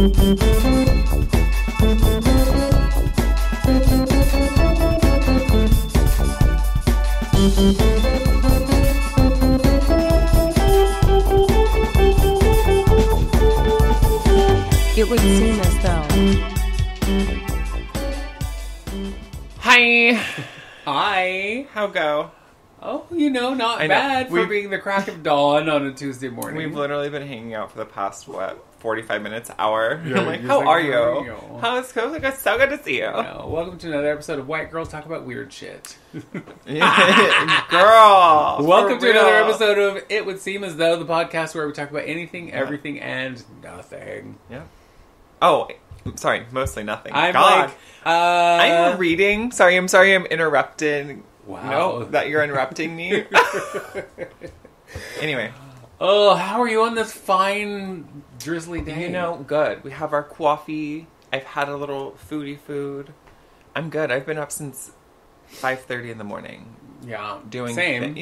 It would seem as though. Hi. Hi. How go? Oh, not I know. bad for being the crack of dawn on a Tuesday morning. We've literally been hanging out for the past, 45 minutes, hour. Yeah, I'm like, you're how like, are how you? are you? How's it going? It's so good to see you. Welcome to another episode of White Girls Talk About Weird Shit. Girl. Welcome for to another real. episode of It Would Seem As Though, the podcast where we talk about anything, everything, and nothing. Yeah. Oh, sorry. Mostly nothing. I'm God. like, I'm reading. Sorry, I'm interrupting. Wow. No, that you're interrupting me. Anyway. Oh, how are you on this fine, drizzly day? Good. We have our coffee. I've had a little food. I'm good. I've been up since 5:30 in the morning. Yeah. Doing Same.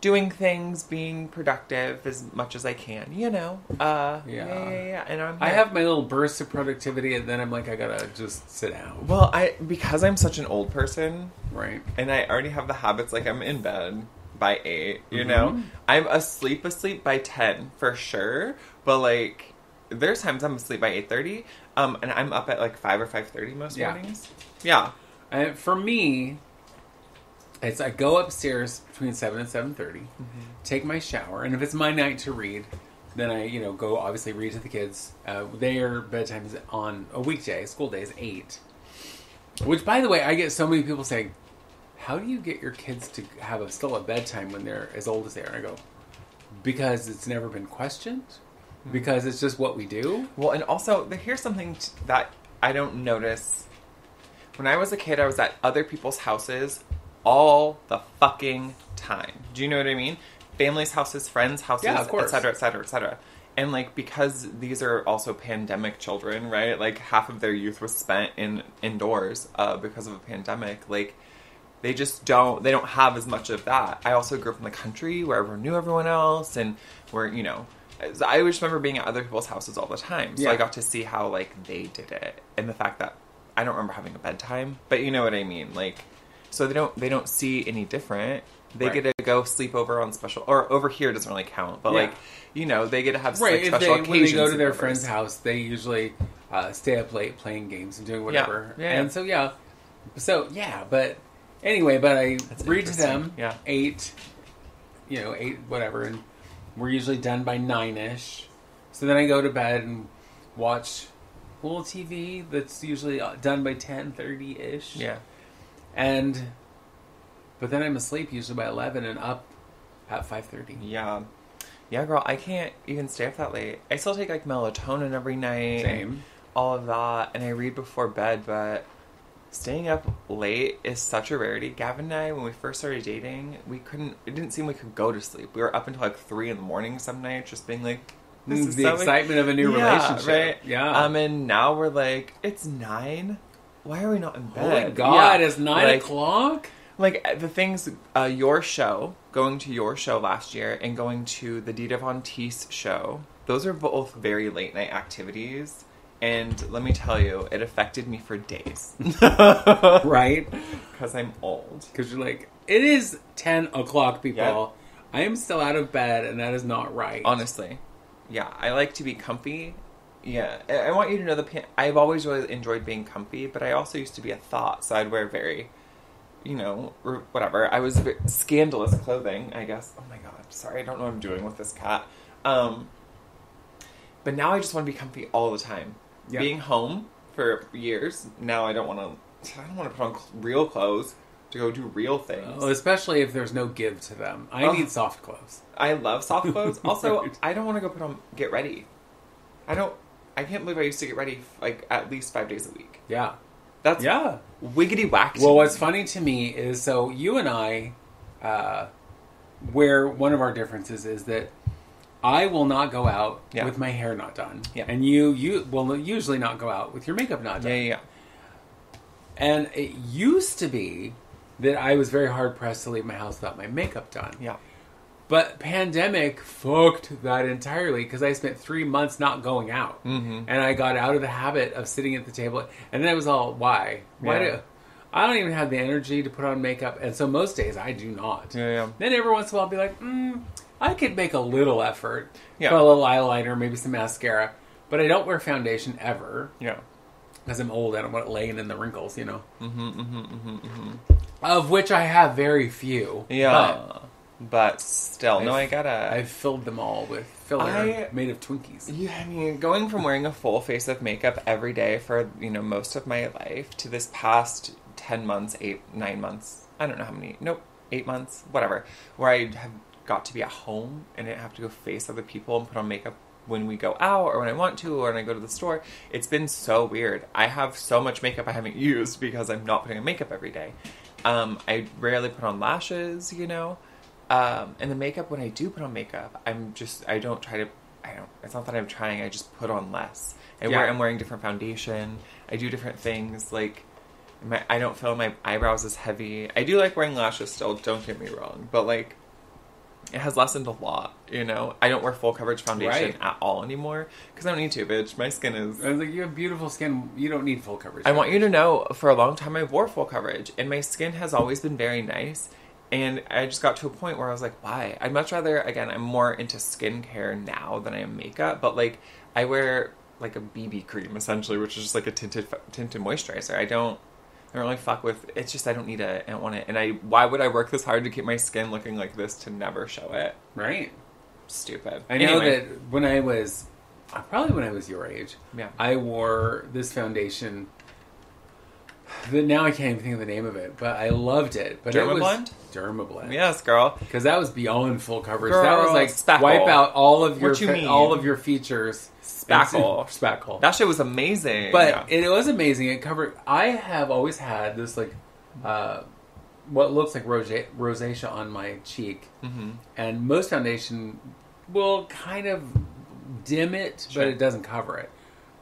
doing things, being productive as much as I can. Yeah. And I'm I have my little bursts of productivity, and then I'm like, I gotta just sit down. Well, because I'm such an old person, Right. and I already have the habits. Like I'm in bed by 8. You Mm-hmm. know, I'm asleep by 10 for sure. But like, there's times I'm asleep by 8:30. And I'm up at like 5 or 5:30 most mornings. Yeah. And for me, it's I go upstairs between 7 and 7:30, take my shower, and if it's my night to read, then I, go obviously read to the kids. Their bedtime is on a weekday. School day is 8. Which, by the way, I get so many people saying, how do you get your kids to have still a bedtime when they're as old as they are? And I go, because it's never been questioned. Because it's just what we do. Well, and also, here's something that I don't notice. When I was a kid, I was at other people's houses all the fucking time. Do you know what I mean? Families' houses, friends' houses, Yeah, of course. et cetera, et cetera, et cetera. And, like, because these are also pandemic children, right? Like, half of their youth was spent indoors because of a pandemic. Like, they don't have as much of that. I also grew up in the country where everyone knew everyone else and where, I just remember being at other people's houses all the time. So Yeah. I got to see how, like, they did it. And the fact that I don't remember having a bedtime. But you know what I mean? Like, so they don't see any different. They Right. get to go sleep over on special... Or over here doesn't really count. But, Yeah. like, they get to have Right, like, special when occasions. they go to their sleepovers. friend's house, they usually stay up late playing games and doing whatever. Yeah. And but anyway, I That's read to them, interesting. Yeah. 8, 8, whatever, and we're usually done by 9-ish. So then I go to bed and watch a little TV that's usually done by 10:30-ish. Yeah. But then I'm asleep usually by 11 and up at 5:30. Yeah. Yeah, girl, I can't even stay up that late. I still take, like, melatonin every night. Same. All of that. And I read before bed, but staying up late is such a rarity. Gavin and I, when we first started dating, it didn't seem we could go to sleep. We were up until, like, 3 in the morning some nights, just being like, this is The so excitement of a new relationship. Right? Yeah. And now we're like, it's 9? Why are we not in bed? Oh my God, Yeah. it's 9 Like, o'clock? Like, the things, your show, going to your show last year and going to the Dita Von Teese show, those are both very late night activities. And let me tell you, it affected me for days. Right? Because I'm old. Because you're like, it is 10 o'clock, people. Yep. I am still out of bed, and that is not right. Honestly. Yeah, I like to be comfy. Yeah, I want you to know I've always really enjoyed being comfy, but I also used to be a thought, so I'd wear very... whatever. I was scandalous clothing, I guess. Oh my God. Sorry, I don't know what I'm doing with this cat. But now I just want to be comfy all the time. Yeah. Being home for years, now I don't want to put on real clothes to go do real things. Oh, especially if there's no give to them. I need soft clothes. I love soft clothes. Also, Right. I don't want to go get ready. I can't believe I used to get ready like at least 5 days a week. Yeah. That's Yeah. wiggity whack. Well, what's funny to me is, so you and I, where one of our differences is that I will not go out Yeah. with my hair not done. Yeah. And you will usually not go out with your makeup not done. Yeah. And it used to be that I was very hard pressed to leave my house without my makeup done. Yeah. But pandemic fucked that entirely because I spent 3 months not going out. Mm-hmm. And I got out of the habit of sitting at the table. And then it was all, why? I don't even have the energy to put on makeup. And so most days I do not. Yeah. Then every once in a while I'll be like, I could make a little effort. Yeah. Put a little eyeliner, maybe some mascara. But I don't wear foundation ever. Yeah. Because I'm old, I don't want it laying in the wrinkles, you know? Of which I have very few. Yeah. But still, I get it. I've filled them all with filler made of Twinkies. Yeah, I mean, going from wearing a full face of makeup every day for, most of my life to this past 10 months, 9 months, I don't know how many, 8 months, whatever, where I have got to be at home and I didn't have to go face other people and put on makeup when we go out or when I want to or when I go to the store. It's been so weird. I have so much makeup I haven't used because I'm not putting on makeup every day. I rarely put on lashes, and the makeup, when I do put on makeup, it's not that I'm trying, I just put on less. I'm wearing different foundation, I do different things, like, I don't feel my eyebrows as heavy. I do like wearing lashes still, don't get me wrong, but, like, it has lessened a lot, I don't wear full coverage foundation at all anymore, because I don't need to, bitch. My skin is... I was like, you have beautiful skin, you don't need full coverage. I want you to know, for a long time I wore full coverage, and my skin has always been very nice. And I just got to a point where I was like, why? I'd much rather, again, I'm more into skincare now than I am makeup. But, like, I wear, like, a BB cream, essentially, which is just, like, a tinted moisturizer. I don't really fuck with, it's just, I don't need it. I don't want it. And why would I work this hard to keep my skin looking like this to never show it? Right. Stupid. I know that when I was your age, I wore this foundation... Now I can't even think of the name of it, but I loved it. But Dermablend? Dermablend. Yes, girl. Because that was beyond full coverage. Girl, that was like spackle. Wipe out all of your features. Spackle. That shit was amazing. But it was amazing. It covered. I have always had this like what looks like rosacea on my cheek, and most foundation will kind of dim it, but it doesn't cover it.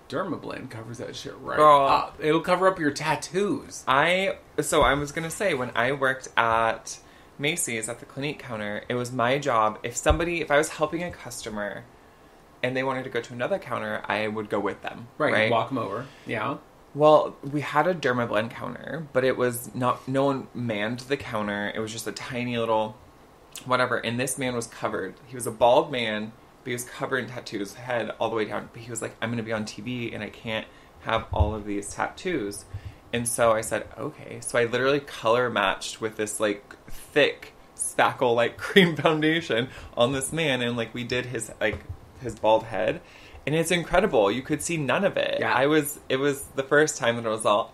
Dermablend covers that shit right up. It'll cover up your tattoos. So I was going to say, when I worked at Macy's at the Clinique counter, it was my job. If I was helping a customer and they wanted to go to another counter, I would go with them. Right. Walk them over. Yeah. Well, we had a Dermablend counter, but it was no one manned the counter. It was just a tiny little whatever. And this man was covered. He was a bald man. He was covered in tattoos, head all the way down. But he was like, I'm going to be on TV and I can't have all of these tattoos. And so I said, okay. So I literally color matched with this like thick spackle like cream foundation on this man. And like we did his bald head. And it's incredible. You could see none of it. Yeah. It was the first time that I was all,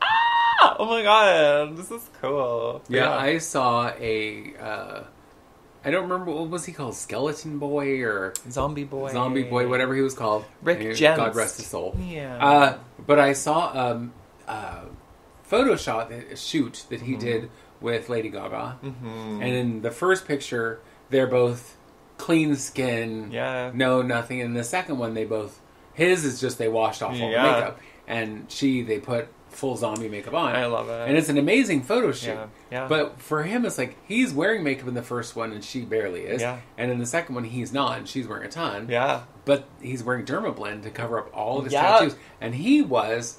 oh my God, this is cool. Yeah. I saw I don't remember, what was he called? Skeleton Boy or... Zombie Boy, whatever he was called. Rick Gents. God rest his soul. Yeah. But I saw a shoot that he did with Lady Gaga. Mm-hmm. And in the first picture, they're both clean skin. Yeah. No, nothing. And the second one, his is just they washed off all the makeup. And they put full zombie makeup on. I love it. And it's an amazing photo shoot. Yeah. But for him, it's like he's wearing makeup in the first one and she barely is. Yeah. And in the second one, he's not and she's wearing a ton. Yeah. But he's wearing Dermablend to cover up all of his tattoos. And he was,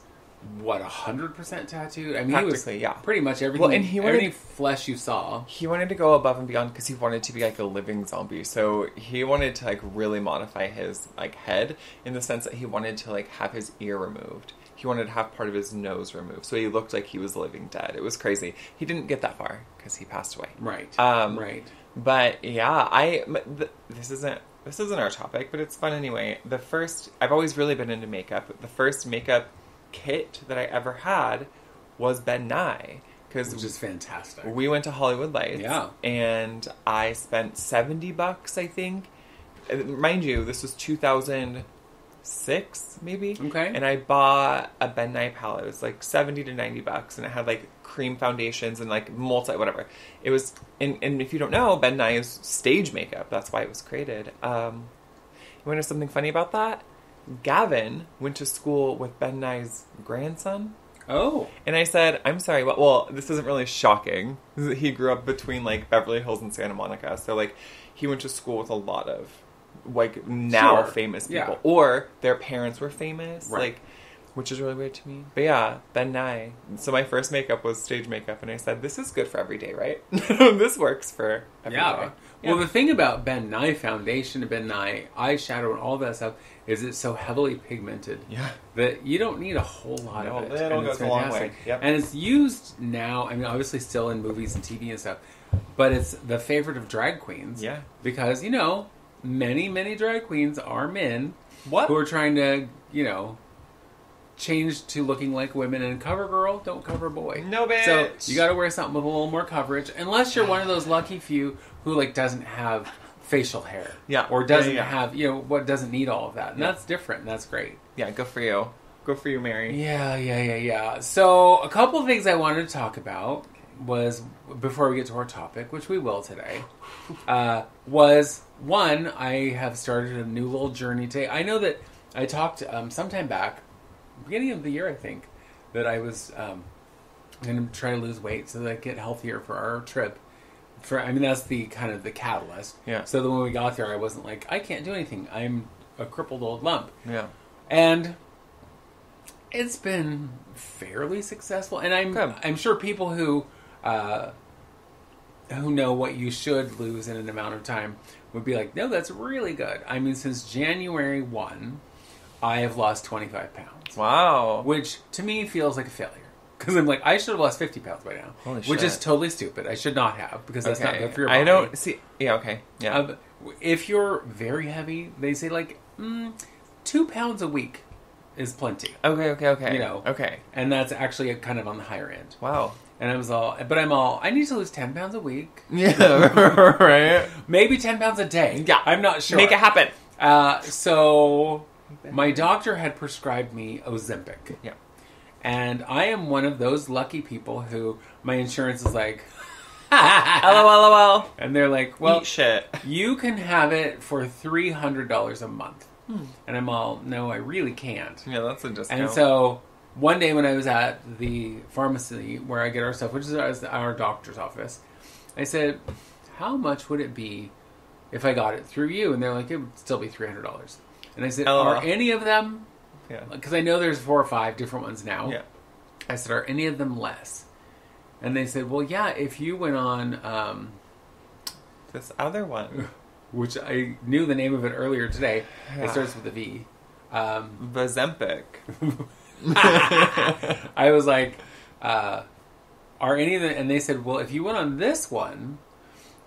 100% tattooed? I mean, practically, he was pretty much everything, and every flesh you saw. He wanted to go above and beyond because he wanted to be like a living zombie. So he wanted to like really modify his like head in the sense that he wanted to like have his ear removed. He wanted to have part of his nose removed, so he looked like he was living dead. It was crazy. He didn't get that far because he passed away. Right. Right. But yeah, this isn't our topic, but it's fun anyway. I've always really been into makeup. The first makeup kit that I ever had was Ben Nye. Which is fantastic. We went to Hollywood Lights. Yeah. And I spent $70, I think. Mind you, this was 2006, maybe. Okay. And I bought a Ben Nye palette. It was like $70 to $90, and it had like cream foundations and like whatever. It was, and if you don't know, Ben Nye is stage makeup. That's why it was created. You want to know something funny about that? Gavin went to school with Ben Nye's grandson. Oh. And I said, I'm sorry, well, this isn't really shocking. He grew up between, like, Beverly Hills and Santa Monica. So, like, he went to school with a lot of like now Sure. famous Yeah. people, or their parents were famous, Right. like, which is really weird to me. But yeah, Ben Nye. So my first makeup was stage makeup, and I said, "This is good for every day, right? This works for every day." Yeah. Well, the thing about Ben Nye foundation and Ben Nye eyeshadow and all that stuff is it's so heavily pigmented Yeah. that you don't need a whole lot No, of it. little And it's goes a long fantastic. way. Yep. And it's used now, I mean, obviously still in movies and TV and stuff, but it's the favorite of drag queens. Yeah. Because, you know, many, many drag queens are men What? who are trying to, you know, change to looking like women and cover girl, don't cover boy. No, bitch. So you got to wear something with a little more coverage, unless you're one of those lucky few who like doesn't have facial hair, Yeah. or doesn't Yeah. have, you know, what doesn't need all of that, and Yeah. that's different. And that's great. Yeah, good for you. Good for you, Mary. Yeah. So a couple of things I wanted to talk about was before we get to our topic, which we will today. Was one, I have started a new little journey today. I know that I talked sometime back, beginning of the year, I think, that I was going to try to lose weight so that I get healthier for our trip. I mean, that's the kind of the catalyst. Yeah. So that when we got there, I wasn't like, I can't do anything. I'm a crippled old lump. Yeah. And it's been fairly successful. And Good. I'm sure people who know what you should lose in an amount of time would be like, no, that's really good. I mean, since January 1, I have lost 25 pounds, Wow. which to me feels like a failure. Because I'm like, I should have lost 50 pounds by now. Holy which is shit. totally stupid. I should not have, because that's not good for your body. I don't see. Yeah. Okay. Yeah. If you're very heavy, they say like 2 pounds a week is plenty. Okay. You know. Okay. And that's actually kind of on the higher end. Wow. And I need to lose 10 pounds a week. Yeah. Right. Maybe 10 pounds a day. Yeah. I'm not sure. Make it happen. So my doctor had prescribed me Ozempic. Yeah. And I am one of those lucky people who my insurance is like, LOL. and they're like, well, Eat shit. you can have it for $300 a month. And I'm all, no, I really can't. Yeah, that's a discount. And so one day when I was at the pharmacy where I get our stuff, which is our doctor's office, I said, how much would it be if I got it through you? And they're like, it would still be $300. And I said, LOL. are any of them, Yeah. because I know there's 4 or 5 different ones now. Yeah. I said, are any of them less? And they said, well, yeah, if you went on, This other one. which I knew the name of it earlier today. Yeah. It starts with a V. Vazempic. I was like, are any of them? And they said, well, if you went on this one,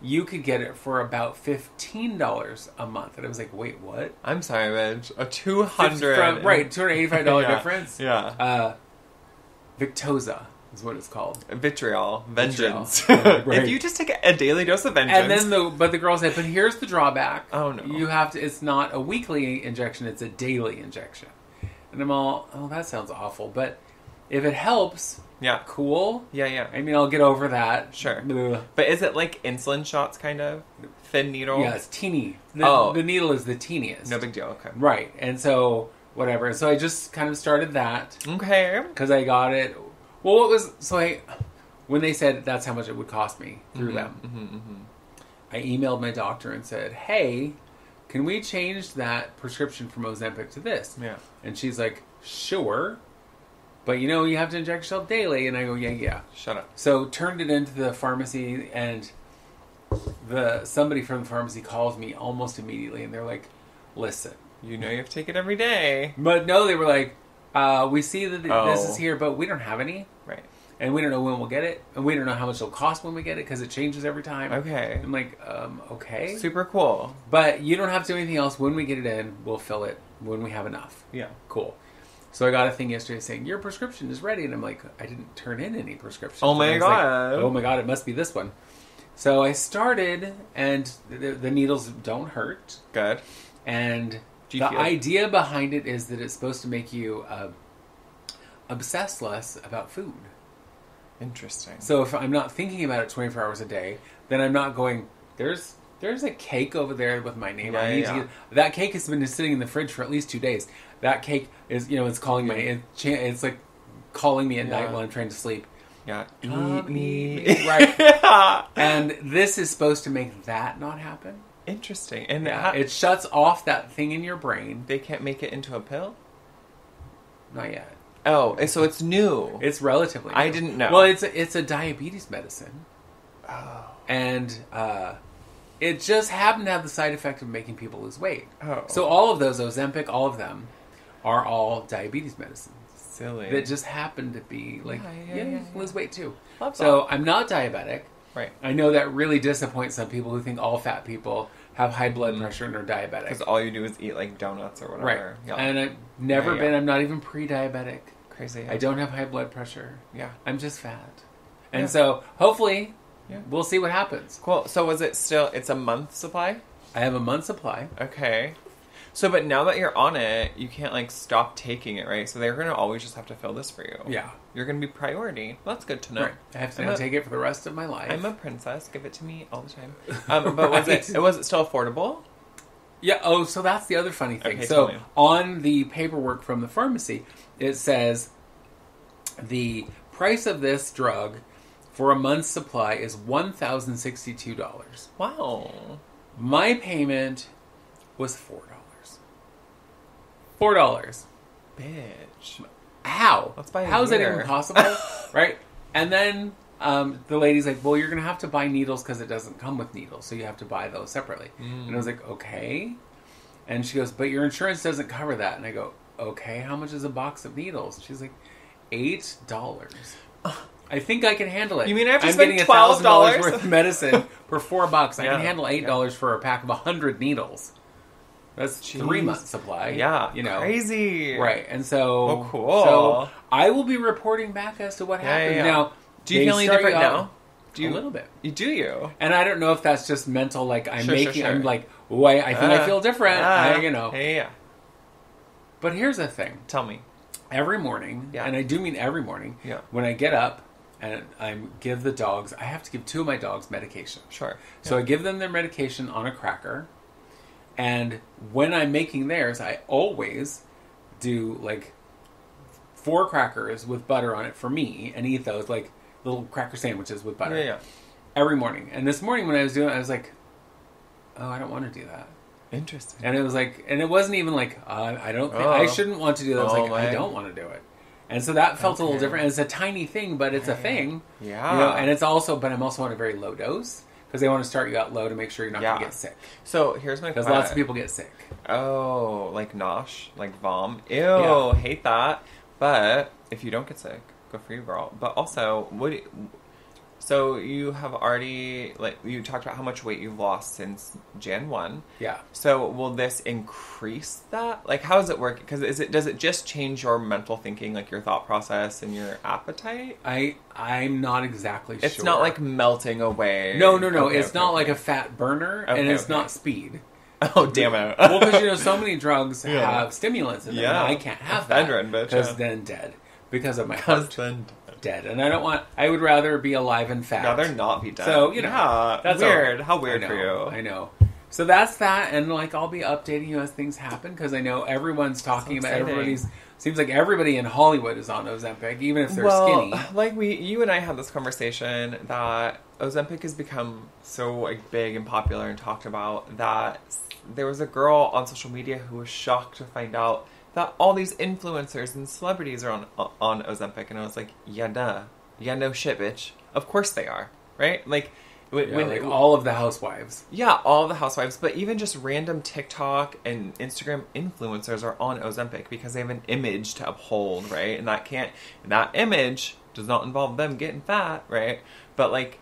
you could get it for about $15 a month. And I was like, wait, what? I'm sorry, bitch. A 200. Right, $285 Yeah. difference. Yeah. Victoza is what it's called. Vitriol. Vengeance. Vitriol. Right. If you just take a daily dose of vengeance. And then but the girl said, but here's the drawback. Oh, no. You have to, it's not a weekly injection, it's a daily injection. And I'm all, oh, that sounds awful. But if it helps, Yeah. cool. Yeah. I mean, I'll get over that. Sure. Ugh. But is it like insulin shots, kind of? Thin needle? Yeah, it's teeny. Oh. The needle is the teeniest. No big deal. Okay. Right. And so, whatever. So I just kind of started that Okay. because I got it. Well, when they said that's how much it would cost me through them, I emailed my doctor and said, hey, can we change that prescription from Ozempic to this? Yeah. And she's like, sure. But you know, you have to inject yourself daily. And I go, yeah. Shut up. So turned it into the pharmacy, and somebody from the pharmacy calls me almost immediately, and they're like, listen. You know you have to take it every day. But no, they were like, we see that this Oh. is here, but we don't have any. Right. And we don't know when we'll get it. And we don't know how much it'll cost when we get it, because it changes every time. Okay. I'm like, okay. Super cool. But you don't have to do anything else. When we get it in, we'll fill it when we have enough. Yeah. Cool. So I got a thing yesterday saying, your prescription is ready. And I'm like, I didn't turn in any prescriptions. Oh my And I was like, God. oh my God, it must be this one. So I started, and the needles don't hurt. Good. And Do the you feel idea behind it is that it's supposed to make you obsess less about food. Interesting. So if I'm not thinking about it 24 hours a day, then I'm not going, there's a cake over there with my name. I need to get that cake has been sitting in the fridge for at least 2 days. That cake is, it's calling it's like calling me at night while I'm trying to sleep. Yeah. Eat me. Right. Yeah. And this is supposed to make that not happen. Interesting. And Yeah, it shuts off that thing in your brain. they can't make it into a pill? Not yet. Oh, so it's new. It's relatively I new. didn't know. Well, it's a diabetes medicine. Oh. And it just happened to have the side effect of making people lose weight. Oh. So all of those, Ozempic, all of them, are all diabetes medicines. Silly. That just happen to be like, Yeah. lose weight too. Love So that. I'm not diabetic. Right. I know that really disappoints some people who think all fat people have high blood pressure and are diabetic. Because all you do is eat like donuts or whatever. Right. Yeah. And I've never Yeah. been, I'm not even pre-diabetic. Crazy. I don't have high blood pressure. Yeah. I'm just fat. And Yeah. so hopefully Yeah. we'll see what happens. Cool. So was it still, it's a month supply? I have a month's supply. Okay. So, but now that you're on it, you can't like stop taking it, right? So they're going to always just have to fill this for you. Yeah. You're going to be priority. That's good to know. Right. I have to I'm now a- take it for the rest of my life. I'm a princess. Give it to me all the time. But was it still affordable? Yeah, oh, so that's the other funny thing. Okay, So tell me. on the paperwork from the pharmacy, it says the price of this drug for a month's supply is $1,062. Wow. My payment was $4. $4. Bitch. How? Let's buy a How is that year. even possible? Right? And then the lady's like, well, you're going to have to buy needles because it doesn't come with needles. So you have to buy those separately. And I was like, okay. And she goes, but your insurance doesn't cover that. And I go, okay, how much is a box of needles? She's like, $8. I think I can handle it. You mean I have to I'm spend getting $12? $1,000 worth of medicine for $4. I Yeah. can handle $8 for a pack of 100 needles. That's Jeez. 3 months supply. Yeah. You know. Crazy. Right, and so Oh, cool. So I will be reporting back as to what happened. yeah. Now, Do you they feel any start different out now? Do you, a little bit, Do you? and I don't know if that's just mental. Like I'm Sure, making, sure. I'm like, oh, I think I feel different. You know. Hey, yeah. But here's the thing: Tell me. every morning, Yeah. and I do mean every morning, Yeah. when I get up and I give the dogs, I have to give 2 of my dogs medication. Sure. So I give them their medication on a cracker. And when I'm making theirs, I always do like 4 crackers with butter on it for me and eat those like little cracker sandwiches with butter Yeah. every morning. And this morning when I was doing it, I was like, oh, I don't want to do that. Interesting. And it was like, and it wasn't even like, I don't think, Oh. I shouldn't want to do that. I was Oh, like, I my. don't want to do it. And so that felt a little Okay. different. And it's a tiny thing, but it's a thing. Yeah. You know, and it's also, but I'm also on a very low dose because they want to start you out low to make sure you're not going to get sick. So here's my Because question. lots of people get sick. Oh, like nosh, like vom. Ew, Yeah. hate that. But if you don't get sick, good for you, girl. But also, so you have already, like, you talked about how much weight you've lost since Jan 1. Yeah. So will this increase that? Like, how does it work? Because does it just change your mental thinking, like your thought process and your appetite? I'm not exactly sure. It's not like melting away. No. Okay, It's okay, not okay. like a fat burner, and Okay, it's okay. not speed. Oh, damn it. Well, because so many drugs Yeah. have stimulants in them. Yeah. And I can't have that Ephedrine, bitch, because yeah. then dead because of my heart Husband. dead, and I don't want. I would rather be alive and fat. Rather not be dead. So you know, yeah, that's weird. all. How weird I for know, you. I know. So that's that, and like I'll be updating you as things happen because I know everyone's talking about exciting. everybody's. Seems like everybody in Hollywood is on Ozempic, even if they're Well, skinny. like you and I had this conversation that Ozempic has become so like big and popular and talked about that there was a girl on social media who was shocked to find out that all these influencers and celebrities are on Ozempic, and I was like, yeah, duh, yeah, no shit, bitch. Of course they are, right? Like when Like all of the housewives. yeah, all the housewives, but even just random TikTok and Instagram influencers are on Ozempic because they have an image to uphold, right? And that image does not involve them getting fat, right? But like,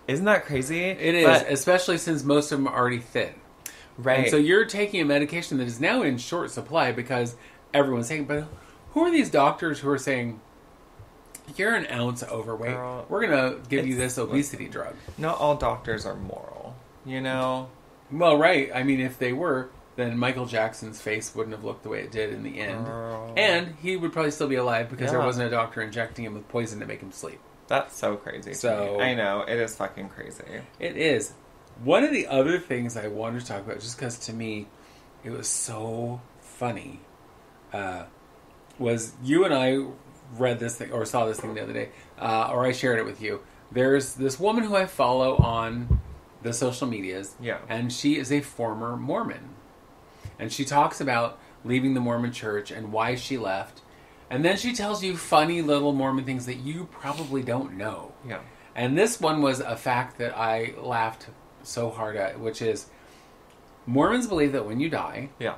isn't that crazy? It is, But- especially since most of them are already thin. right? And so you're taking a medication that is now in short supply because everyone's taking. But who are these doctors who are saying you're an ounce overweight? Girl, We're gonna give you it's- this obesity drug. not all doctors are moral, you know? Well, right. I mean, if they were, then Michael Jackson's face wouldn't have looked the way it did in the end, Girl. and he would probably still be alive because there Yeah. wasn't a doctor injecting him with poison to make him sleep. That's so crazy. to So- me. I know it is fucking crazy. It is. One of the other things I wanted to talk about, just because to me it was so funny, was you and I read this thing or saw this thing the other day, or I shared it with you. There's this woman who I follow on the social medias. Yeah. And she is a former Mormon. And she talks about leaving the Mormon church and why she left. And then she tells you funny little Mormon things that you probably don't know. Yeah. And this one was a fact that I laughed so hard at, which is Mormons believe that when you die, Yeah.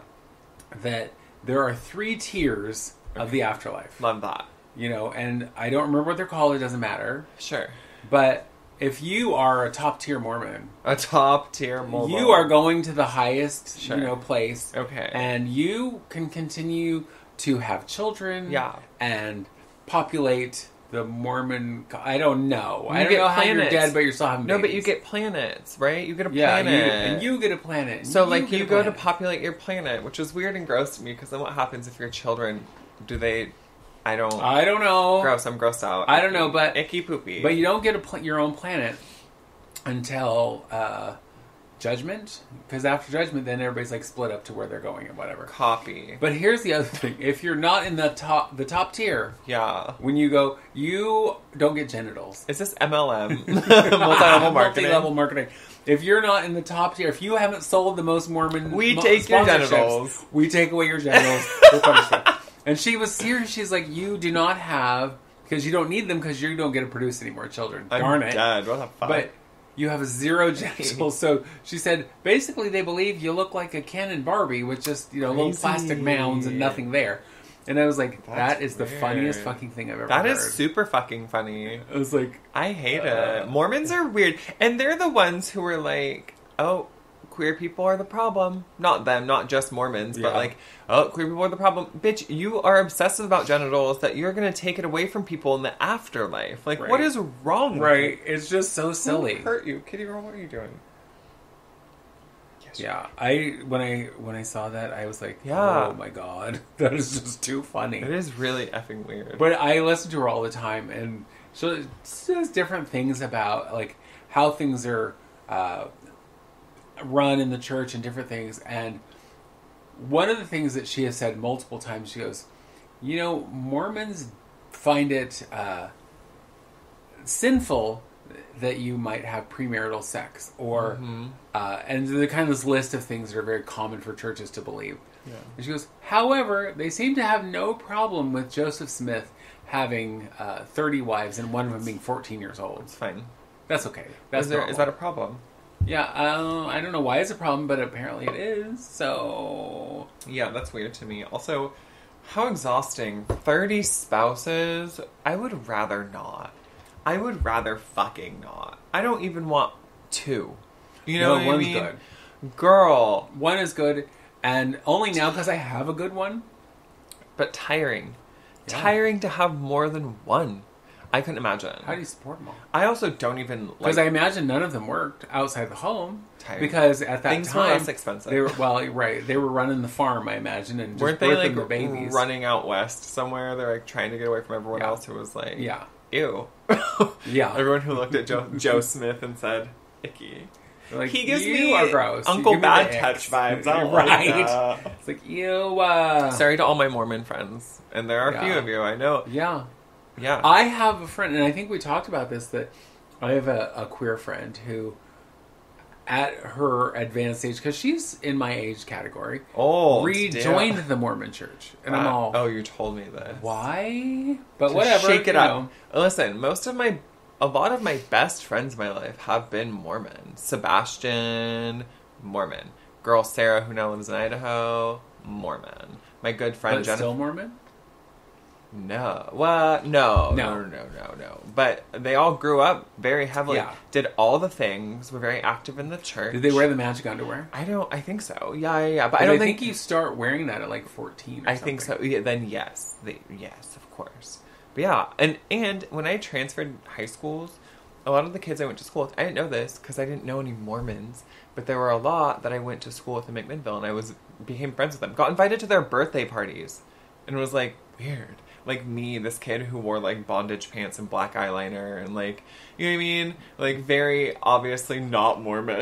that there are 3 tiers of the afterlife. Love that. You know, and I don't remember what they're called, it doesn't matter. Sure. But if you are a top tier Mormon, A top tier Mormon. you are going to the highest, Sure. place. Okay. And you can continue to have children. Yeah. And populate the Mormon. I don't know. I don't get know how you're planets. dead, but you're still having No, babies. but you get planets, right? You get a yeah, planet. you get a planet. So, You like, get you a go to planet. populate your planet, which is weird and gross to me, because then what happens if your children, do they, I don't know. gross, I'm grossed out. I don't know, but Icky poopy. But you don't get your own planet until Judgment, because after Judgment, then everybody's like split up to where they're going and whatever. Copy. But here's the other thing: if you're not in the top tier, Yeah. when you go, you don't get genitals. Is this MLM? Multi-level marketing? Multi-level marketing. If you're not in the top tier, if you haven't sold the most Mormon, We take your sponsorships, genitals. We take away your genitals. for punishment. And she was serious. She's like, you do not have, because you don't need them because you don't get to produce any more children. I'm Darn it. dead. What the fuck? But you have 0 genitals. So she said, basically, they believe you look like a Ken and Barbie with just, little Crazy. plastic mounds and nothing there. And I was like, That's that is the weird. funniest fucking thing I've ever That heard. is super fucking funny. I was like, I hate it. Mormons are weird. And they're the ones who are like, oh, queer people are the problem. Not them, not just Mormons, but Yeah. like, oh, queer people are the problem. Bitch, you are obsessive about genitals that you're going to take it away from people in the afterlife. Like, Right. what is wrong with right. It's just so you? silly. Who hurt you? Kitty girl, what are you doing? Yeah, when I saw that, I was like, Yeah. oh my god, that is just too funny. It is really effing weird. But I listen to her all the time, and she says different things about like how things are run in the church and different things. And one of the things that she has said multiple times, she goes, Mormons find it sinful that you might have premarital sex, or and the kind of this list of things that are very common for churches to believe. Yeah. And she goes, however, they seem to have no problem with Joseph Smith having 30 wives and one of them being 14 years old. It's fine. That's okay. That's Is normal. that a problem? Yeah, I don't know why it's a problem, but apparently it is. So Yeah, that's weird to me. Also, how exhausting. 30 spouses? I would rather not. I would rather fucking not. I don't even want 2. You know what I one's mean? good. Girl. One is good, and only now because I have a good one. But tiring. Yeah. Tiring to have more than one. I couldn't imagine. How do you support them all? I also don't even like... Because I imagine none of them worked outside the home. Tiring. Because at that Things were time, less expensive. They were right. They were running the farm, I imagine, and just Weren't they birthing like their babies. running out west somewhere? They're like trying to get away from everyone Yeah. else who was like, Yeah, ew. yeah. Everyone who looked at Joe Smith and said, icky. Like, He gives you me are gross. You Uncle give me Bad the Touch icks. vibes. I don't right? like that. It's like ew. Sorry to all my Mormon friends, and there are a few Yeah. of you. I know. Yeah. Yeah. I have a friend, and I think we talked about this, that I have a queer friend who, at her advanced age, because she's in my age category, Old. rejoined damn. the Mormon church. And I'm all, Oh, you told me this. why? But To whatever. Shake it you up. know. Listen, a lot of my best friends in my life have been Mormon. Sebastian, Mormon. Girl Sarah, who now lives in Idaho, Mormon. My good friend But Jennifer. still Mormon? No. Well, no. But they all grew up very heavily. Yeah. Did all the things. Were very active in the church. Did they wear the magic underwear? I think so. Yeah. But But I don't think you start wearing that at like 14 or I think so. something. Yeah, then yes. Yes, of course. But yeah, and when I transferred high schools, a lot of the kids I went to school with, I didn't know this because I didn't know any Mormons, but there were a lot that I went to school with in McMinnville, and I became friends with them. Got invited to their birthday parties, and it was like weird. Like me, this kid who wore like bondage pants and black eyeliner, and like, you know what I mean? Like very obviously not Mormon.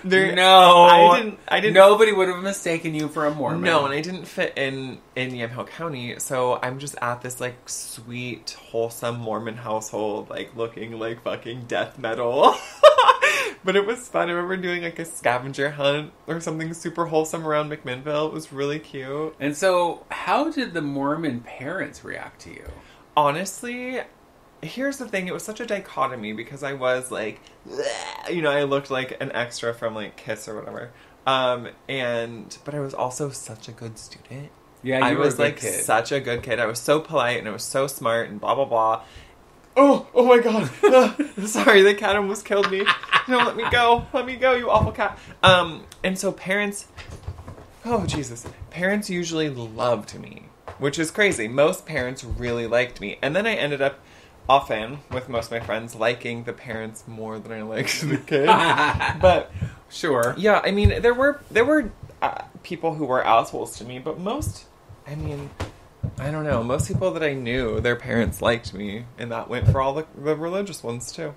No. I didn't. Nobody would have mistaken you for a Mormon. No, and I didn't fit in Yamhill County, so I'm just at this like sweet, wholesome Mormon household, like looking like fucking death metal. But it was fun. I remember doing like a scavenger hunt or something super wholesome around McMinnville. It was really cute. And so, how did the Mormon parents react to you? Honestly, here's the thing. It was such a dichotomy because I was like, you know, I looked like an extra from like Kiss or whatever. But I was also such a good student. Yeah, I you were a was good like kid. such a good kid. I was so polite and I was so smart and blah blah blah. Oh my god. Sorry, the cat almost killed me. No, let me go. Let me go, you awful cat. And so parents, oh Jesus. Parents usually loved me, which is crazy. Most parents really liked me. And then I ended up often with most of my friends liking the parents more than I liked the kids. But Sure. yeah, I mean, there were people who were assholes to me, but most, I mean, I don't know. Most people that I knew, their parents liked me, and that went for all the religious ones too.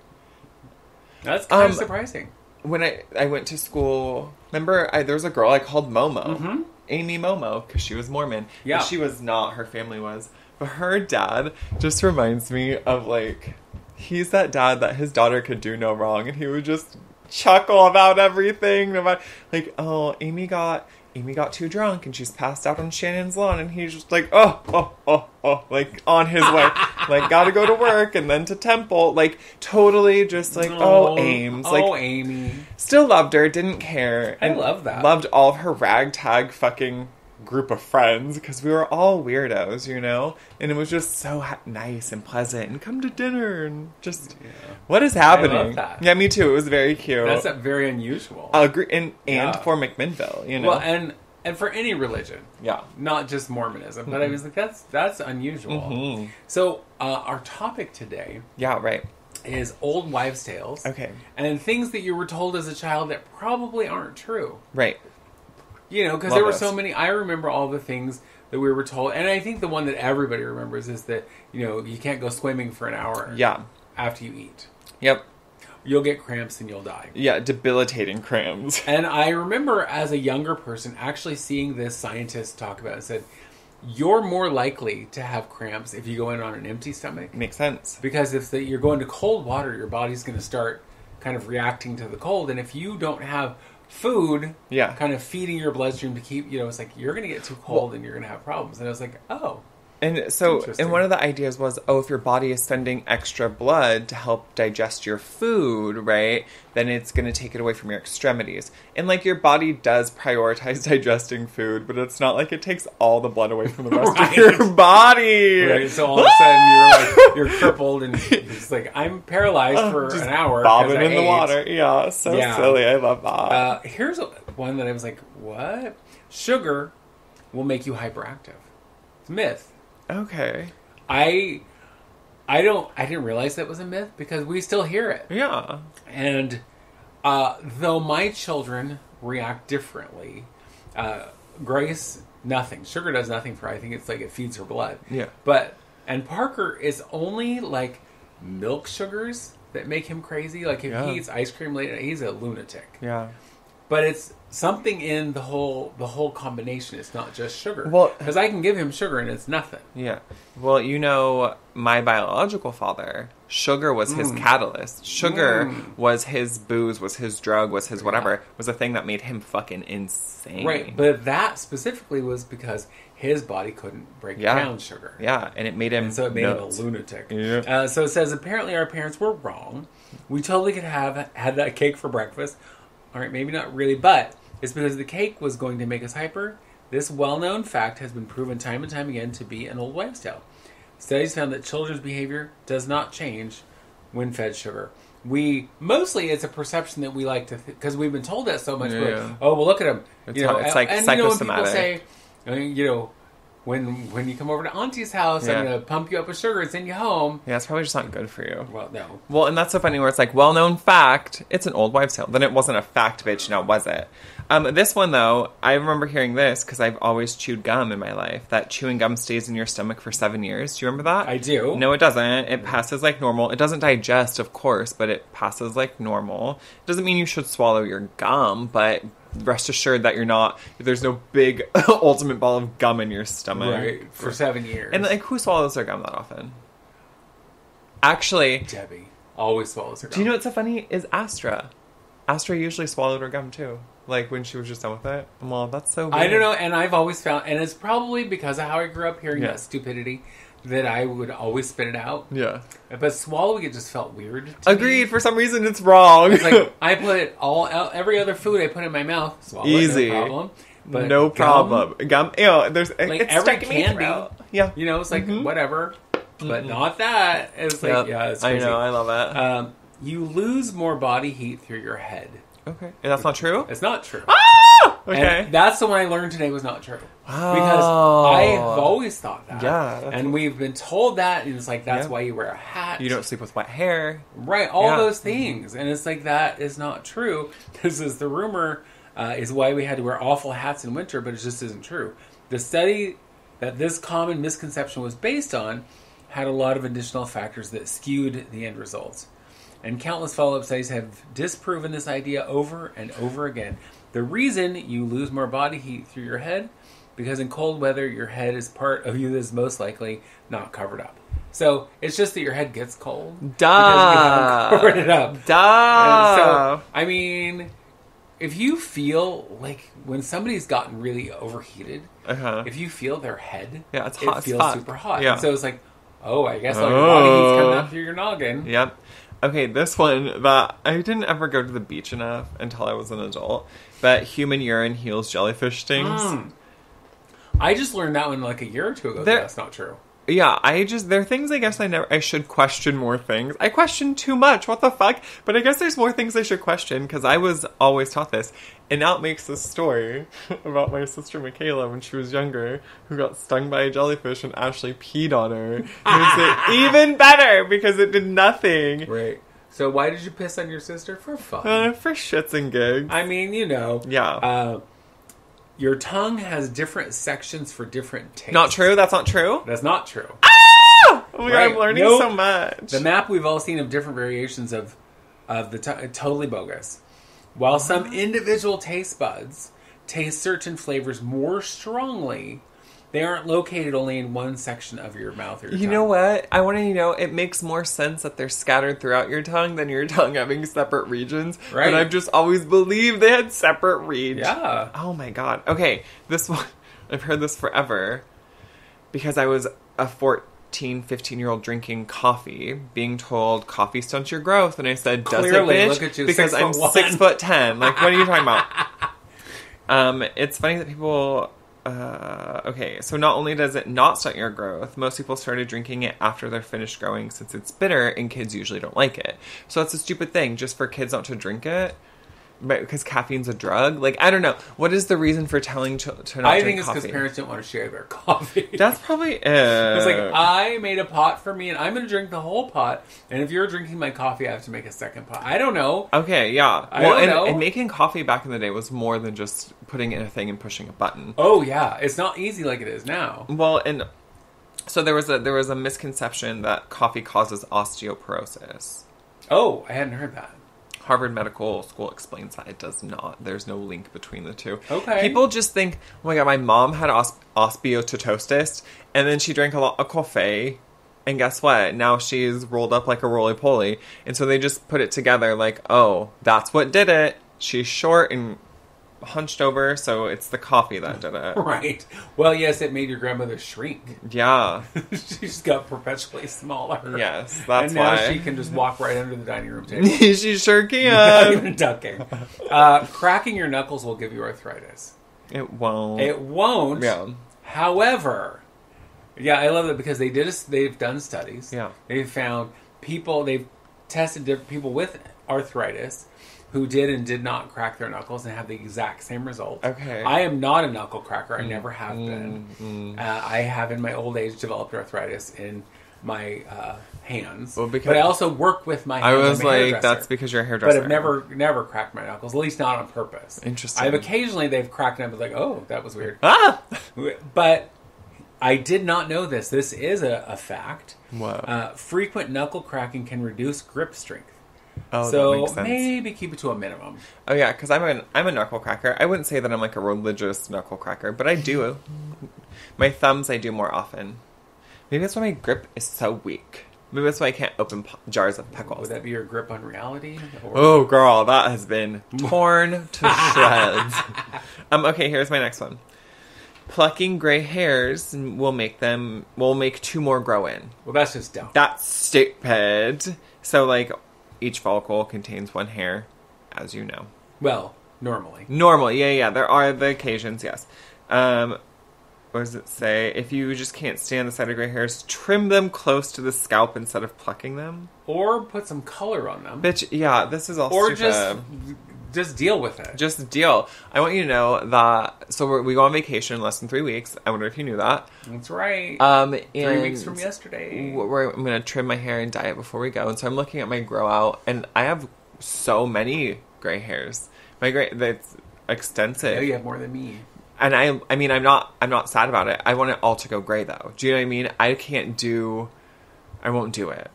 That's kind of surprising. When I went to school, remember there was a girl I called Momo, Mm-hmm. Amy Momo, because she was Mormon. Yeah. But she was not. Her family was. But her dad just reminds me of like, he's that dad that his daughter could do no wrong, and he would just chuckle about everything. Like, oh, Amy got too drunk and she's passed out on Shannon's lawn, and he's just like, oh, like on his way, like gotta go to work and then to temple, like totally just like, Ames, like, Amy. still loved her, didn't care. I love that. Loved all of her ragtag fucking group of friends because we were all weirdos, you know? And it was just so nice and pleasant, and come to dinner and just, what is happening? I love that. Yeah, me too. It was very cute. That's very unusual. Agree, and Yeah. for McMinnville, you know? Well, and for any religion, yeah. not just Mormonism, but I was like, that's unusual. Mhm. So our topic today Yeah, right. is old wives' tales. Okay. And things that you were told as a child that probably aren't true. Right. You know, because Love there were this. so many. I remember all the things that we were told, and I think the one that everybody remembers is that, you know, you can't go swimming for an hour Yeah. after you eat. Yep. You'll get cramps and you'll die. Yeah, debilitating cramps. And I remember as a younger person actually seeing this scientist talk about it and said, you're more likely to have cramps if you go in on an empty stomach. Makes sense. Because if you're going to cold water, your body's going to start kind of reacting to the cold. And if you don't have food Yeah. kind of feeding your bloodstream to keep, you know, it's like you're going to get too cold and you're going to have problems. And I was like, oh. And so, Interesting. and one of the ideas was, if your body is sending extra blood to help digest your food, right, then it's going to take it away from your extremities. And, like, your body does prioritize digesting food, but it's not like it takes all the blood away from the rest Right. of your body. Right, so all of a sudden you're crippled and it's like, I'm paralyzed for Just an hour. 'cause bobbing I in the ate. water. Yeah, so Yeah. silly. I love that. Here's one that I was like, what? Sugar will make you hyperactive. It's a myth. Okay. I didn't realize that was a myth because we still hear it. Yeah. And though my children react differently, Grace, nothing. Sugar does nothing for her. I think it's like it feeds her blood. Yeah. And Parker is only like milk sugars that make him crazy. Like if Yeah. he eats ice cream late, he's a lunatic. Yeah. But it's something in the whole combination. It's not just sugar. Well- because I can give him sugar and it's nothing. Yeah. Well, you know, my biological father, sugar was his catalyst. Sugar was his booze, was his drug, was his whatever, was a thing that made him fucking insane. Right, but that specifically was because his body couldn't break Yeah. down sugar. Yeah, and it made him And so it made nuts. him a lunatic. Yeah. So it says, apparently our parents were wrong. We totally could have had that cake for breakfast. All right, maybe not really, but it's because the cake was going to make us hyper. This well-known fact has been proven time and time again to be an old wives' tale. Studies found that children's behavior does not change when fed sugar. Mostly it's a perception that we like to, because we've been told that so much. Yeah. But, oh, well, look at them. It's like and you know, when people psychosomatic. say, you know, when you come over to Auntie's house, Yeah. I'm going to pump you up with sugar and send you home. Yeah, it's probably just not good for you. Well, no. Well, and that's so funny where it's like, well-known fact, it's an old wives' tale. Then it wasn't a fact, bitch, now was it? This one, though, I remember hearing this because I've always chewed gum in my life, that chewing gum stays in your stomach for 7 years. Do you remember that? I do. No, it doesn't. It passes like normal. It doesn't digest, of course, but it passes like normal. It doesn't mean you should swallow your gum, but rest assured that there's no big ultimate ball of gum in your stomach. Right, for 7 years. And like, who swallows their gum that often? Actually, Debbie always swallows her gum. do you know what's so funny? Is Astra. Astra usually swallowed her gum too. Like when she was just done with it. Well, that's so weird. I don't know, and I've always found, and it's probably because of how I grew up hearing that stupidity, that I would always spit it out. Yeah. But swallowing it just felt weird to Agreed. me. For some reason, it's wrong. It's like, I put every other food I put in my mouth, swallow Easy. it, no problem. But no problem. Gum, ew, there's like it's every stuck in my candy, throat. Yeah. you know, it's like, whatever. But not that. It's like, Yep. it's I crazy. know, I love it. You lose more body heat through your head. Okay. And that's not true? It's not true. Ah! Okay. And that's the one I learned today was not true. Wow. Because I have always thought that. Yeah, that's And we've been told that, and it's like, that's Yeah. why you wear a hat. You don't sleep with wet hair. Right, all Yeah. those things. And it's like, that is not true. This is the rumor, is why we had to wear awful hats in winter, but it just isn't true. The study that this common misconception was based on had a lot of additional factors that skewed the end results. And countless follow-up studies have disproven this idea over and over again. The reason you lose more body heat through your head, because in cold weather, your head is part of you that is most likely not covered up. So it's just that your head gets cold. Because you haven't covered it up. And so, I mean, if you feel like when somebody's gotten really overheated, if you feel their head, Yeah, it's hot it as feels fuck. super hot. Yeah. And so it's like, I guess all your body heat's coming up through your noggin. Yep. Okay, this one that I didn't ever go to the beach enough until I was an adult. But human urine heals jellyfish stings. I just learned that one like a year or two ago. That's not true. Yeah, there are things I guess I should question more things. I question too much. What the fuck? But I guess there's more things I should question because I was always taught this. And now it makes this story about my sister Michaela when she was younger, who got stung by a jellyfish and Ashley peed on her. Makes it even better because it did nothing. Right. So why did you piss on your sister? For fun. For shits and gigs. I mean, you know. Yeah. Your tongue has different sections for different tastes. Not true? That's not true? That's not true. Oh my god, I'm learning Nope. so much. The map we've all seen of different variations of the totally bogus. While some individual taste buds taste certain flavors more strongly, they aren't located only in one section of your mouth or your You tongue. know what? I want to know, it makes more sense that they're scattered throughout your tongue than your tongue having separate regions. Right. But I've just always believed they had separate regions. Yeah. Oh my god. Okay, this one, I've heard this forever. Because I was a 15-year-old drinking coffee, being told coffee stunts your growth. And I said, does Clearly, it, bitch? look at you, Because I'm 6'1". 6'10". Like, what are you talking about? It's funny that people... okay, so not only does it not stunt your growth, most people started drinking it after they're finished growing since it's bitter and kids usually don't like it. So that's a stupid thing, just for kids not to drink it. But because caffeine's a drug? Like, I don't know. What is the reason for telling to not drink coffee? I think it's because parents don't want to share their coffee. That's probably it. It's like, I made a pot for me, and I'm going to drink the whole pot. And if you're drinking my coffee, I have to make a second pot. I don't know. Okay, yeah. I don't know. And making coffee back in the day was more than just putting in a thing and pushing a button. Oh, yeah. It's not easy like it is now. Well, and so there was a misconception that coffee causes osteoporosis. Oh, I hadn't heard that. Harvard Medical School explains that it does not. There's no link between the two. Okay. People just think, oh my god, my mom had osteototosis, and then she drank a lot of coffee, and guess what? Now she's rolled up like a roly-poly. And so they just put it together like, oh, that's what did it. She's short and hunched over, so it's the coffee that did it. Right. Well, yes, it made your grandmother shrink. Yeah. She just got perpetually smaller. Yes, that's and now why. she can just walk right under the dining room table. She sure Not can. even ducking. Cracking your knuckles will give you arthritis. It won't. It won't. Yeah. However, yeah, I love it because they've done studies. Yeah. They've found they've tested different people with arthritis who did and did not crack their knuckles and have the exact same result. Okay. I am not a knuckle cracker. I never have been. I have in my old age developed arthritis in my hands. Well, because but I also work with my hands. I was I'm a like, hairdresser. that's because you're a hairdresser. But I've never cracked my knuckles, at least not on purpose. Interesting. I've occasionally they've cracked and I was like, oh, that was weird. Ah! But I did not know this. This is a fact. Wow. Frequent knuckle cracking can reduce grip strength. Oh, So that makes sense. maybe keep it to a minimum. Oh yeah, because I'm a knuckle cracker. I wouldn't say that I'm like a religious knuckle cracker, but I do. My thumbs I do more often. Maybe that's why my grip is so weak. Maybe that's why I can't open jars of pickles. Would that be your grip on reality? Or... Oh, girl, that has been torn to shreds. Okay, here's my next one. Plucking gray hairs will make 2 more grow in. Well, that's just dumb. That's stupid. So, like, each follicle contains 1 hair, as you know. Well, normally. Normally, yeah. There are the occasions, yes. What does it say? If you just can't stand the sight of gray hairs, trim them close to the scalp instead of plucking them. Or put some color on them. Bitch, yeah, this is all or stupid. just deal with it. Just deal. I want you to know that... So we go on vacation in less than 3 weeks. I wonder if you knew that. That's right. 3 weeks from yesterday. I'm going to trim my hair and dye it before we go. And so I'm looking at my grow out, and I have so many gray hairs. That's extensive. Yeah, you have more than me. And I mean, I'm not sad about it. I want it all to go gray, though. Do you know what I mean? I won't do it.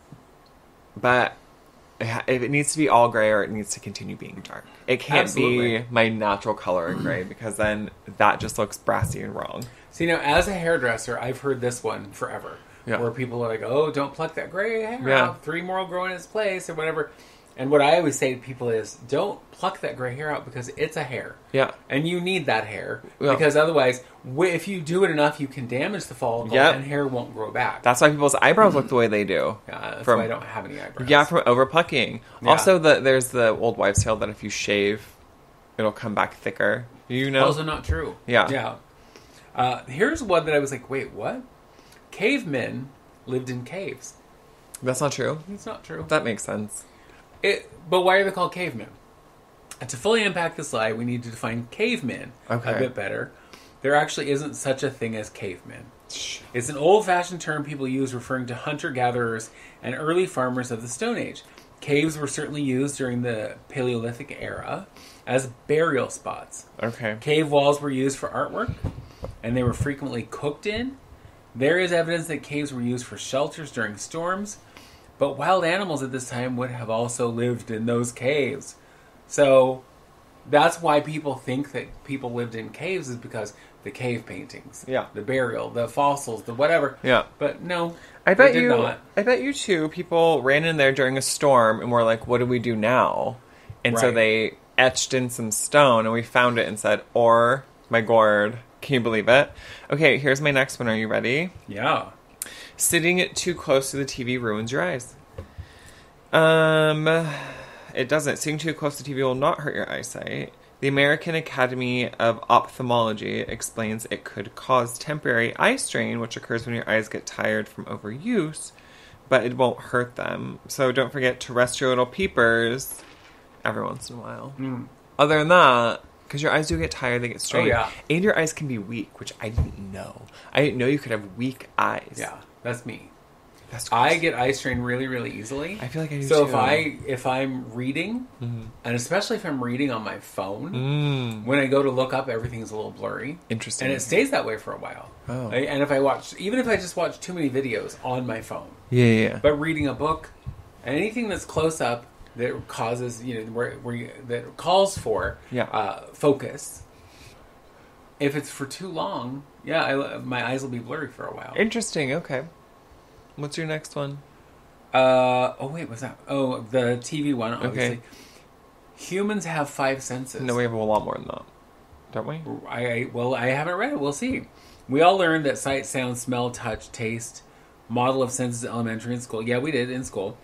But if it needs to be all gray, or it needs to continue being dark. It can't be my natural color in gray, because then that just looks brassy and wrong. See, now, as a hairdresser, I've heard this one forever. Yeah. Where people are like, oh, don't pluck that gray hair Yeah. out. 3 more will grow in its place, or whatever. And what I always say to people is, don't pluck that gray hair out, because it's a hair. Yeah. And you need that hair. Yeah. Because otherwise, if you do it enough, you can damage the follicle, Yep. and hair won't grow back. That's why people's eyebrows look the way they do. That's why I don't have any eyebrows. Yeah, from over plucking. Yeah. Also, there's the old wives' tale that if you shave, it'll come back thicker. You know? Also not true. Yeah. Yeah. Here's one that I was like, wait, what? Cavemen lived in caves. That's not true. It's not true. That makes sense. But why are they called cavemen? And to fully unpack this lie, we need to define cavemen a bit better. There actually isn't such a thing as cavemen. It's an old-fashioned term people use referring to hunter-gatherers and early farmers of the Stone Age. Caves were certainly used during the Paleolithic era as burial spots. Okay. Cave walls were used for artwork, and they were frequently cooked in. There is evidence that caves were used for shelters during storms, but wild animals at this time would have also lived in those caves. So that's why people think that people lived in caves, is because the cave paintings, the burial, the fossils, the whatever. Yeah. But no, I bet they did not. I bet you too. People ran in there during a storm and were like, "What do we do now?" And so they etched in some stone, and we found it and said, "Or my gourd." Can you believe it? Okay, here's my next one. Are you ready? Yeah. Sitting too close to the TV ruins your eyes. It doesn't. Sitting too close to TV will not hurt your eyesight. The American Academy of Ophthalmology explains it could cause temporary eye strain, which occurs when your eyes get tired from overuse, but it won't hurt them. So don't forget to rest your little peepers every once in a while. Other than that, because your eyes do get tired, they get strained. Oh, yeah. And your eyes can be weak, which I didn't know. I didn't know you could have weak eyes. Yeah, that's me. That's gross. I get eye strain really, really easily. I feel like I do so too. if I'm reading, and especially if I'm reading on my phone, when I go to look up, everything's a little blurry. Interesting. And it stays that way for a while. Oh. And if I just watch too many videos on my phone, Yeah. but reading a book, and anything that's close up that causes, that calls for focus. If it's for too long, my eyes will be blurry for a while. Interesting. Okay. What's your next one? What's that? Oh, the TV one, obviously. Okay. Humans have 5 senses. No, we have a lot more than that. Don't we? I haven't read it. We'll see. We all learned that sight, sound, smell, touch, taste, model of senses elementary in school. Yeah, we did in school.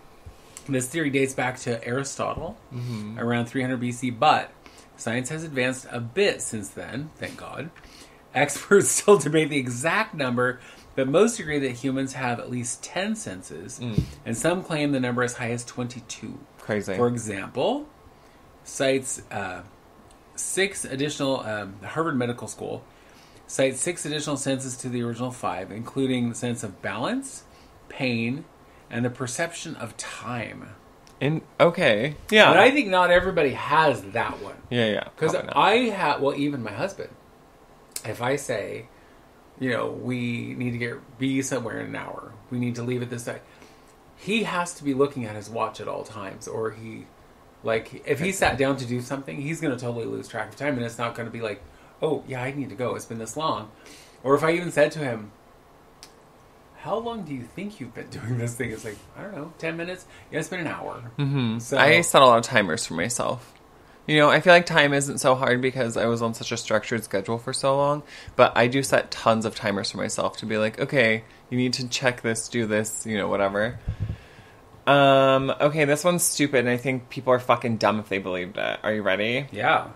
This theory dates back to Aristotle, around 300 BC, but science has advanced a bit since then, thank God. Experts still debate the exact number, but most agree that humans have at least 10 senses, and some claim the number as high as 22. Crazy. For example, cites 6 additional, Harvard Medical School cites 6 additional senses to the original 5, including the sense of balance, pain, and the perception of time. Okay. Yeah. But I think not everybody has that one. Yeah. Because even my husband, if I say, we need to be somewhere in an hour, we need to leave at this time, he has to be looking at his watch at all times, or if he sat down to do something, he's going to totally lose track of time, and it's not going to be like, oh, yeah, I need to go, it's been this long. Or if I even said to him, how long do you think you've been doing this thing? It's like, I don't know, 10 minutes? Yeah, it's been an hour. Mm-hmm. So, I set a lot of timers for myself. You know, I feel like time isn't so hard because I was on such a structured schedule for so long. But I do set tons of timers for myself to be like, okay, you need to check this, do this, you know, whatever. Okay, this one's stupid, and I think people are fucking dumb if they believed it. Are you ready? yeah.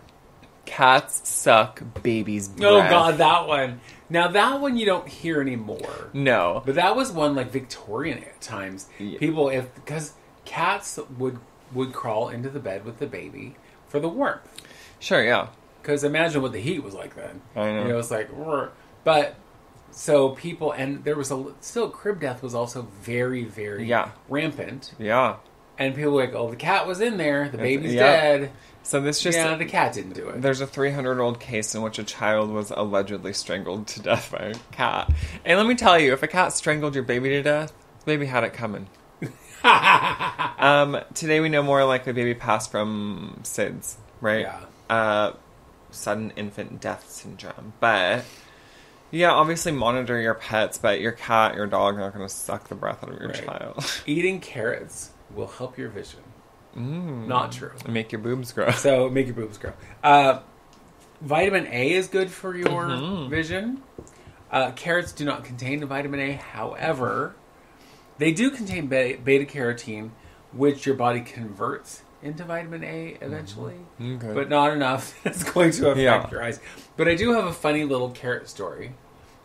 Cats suck babies' breath. Oh, God, that one. Now, that one you don't hear anymore. No. But that was one, like, Victorian times. Yeah. People, because cats would crawl into the bed with the baby for the warmth. Sure, yeah. Because imagine what the heat was like then. I know. You know, it's like, but so people, and there was still crib death was also very, very rampant. Yeah. And people were like, oh, the cat was in there, the baby's yeah. dead. So this just... Yeah, the cat didn't do it. There's a 300-year-old case in which a child was allegedly strangled to death by a cat. And let me tell you, if a cat strangled your baby to death, the baby had it coming. Today we know more likely baby passed from SIDS, right? Yeah. Sudden infant death syndrome. But, yeah, obviously monitor your pets, but your cat, your dog are not going to suck the breath out of your child. Eating carrots will help your vision. Not true. Make your boobs grow. So, make your boobs grow. Vitamin A is good for your vision. Carrots do not contain vitamin A. However, they do contain beta-carotene, which your body converts into vitamin A eventually. Okay. But not enough that's going to affect your eyes. But I do have a funny little carrot story.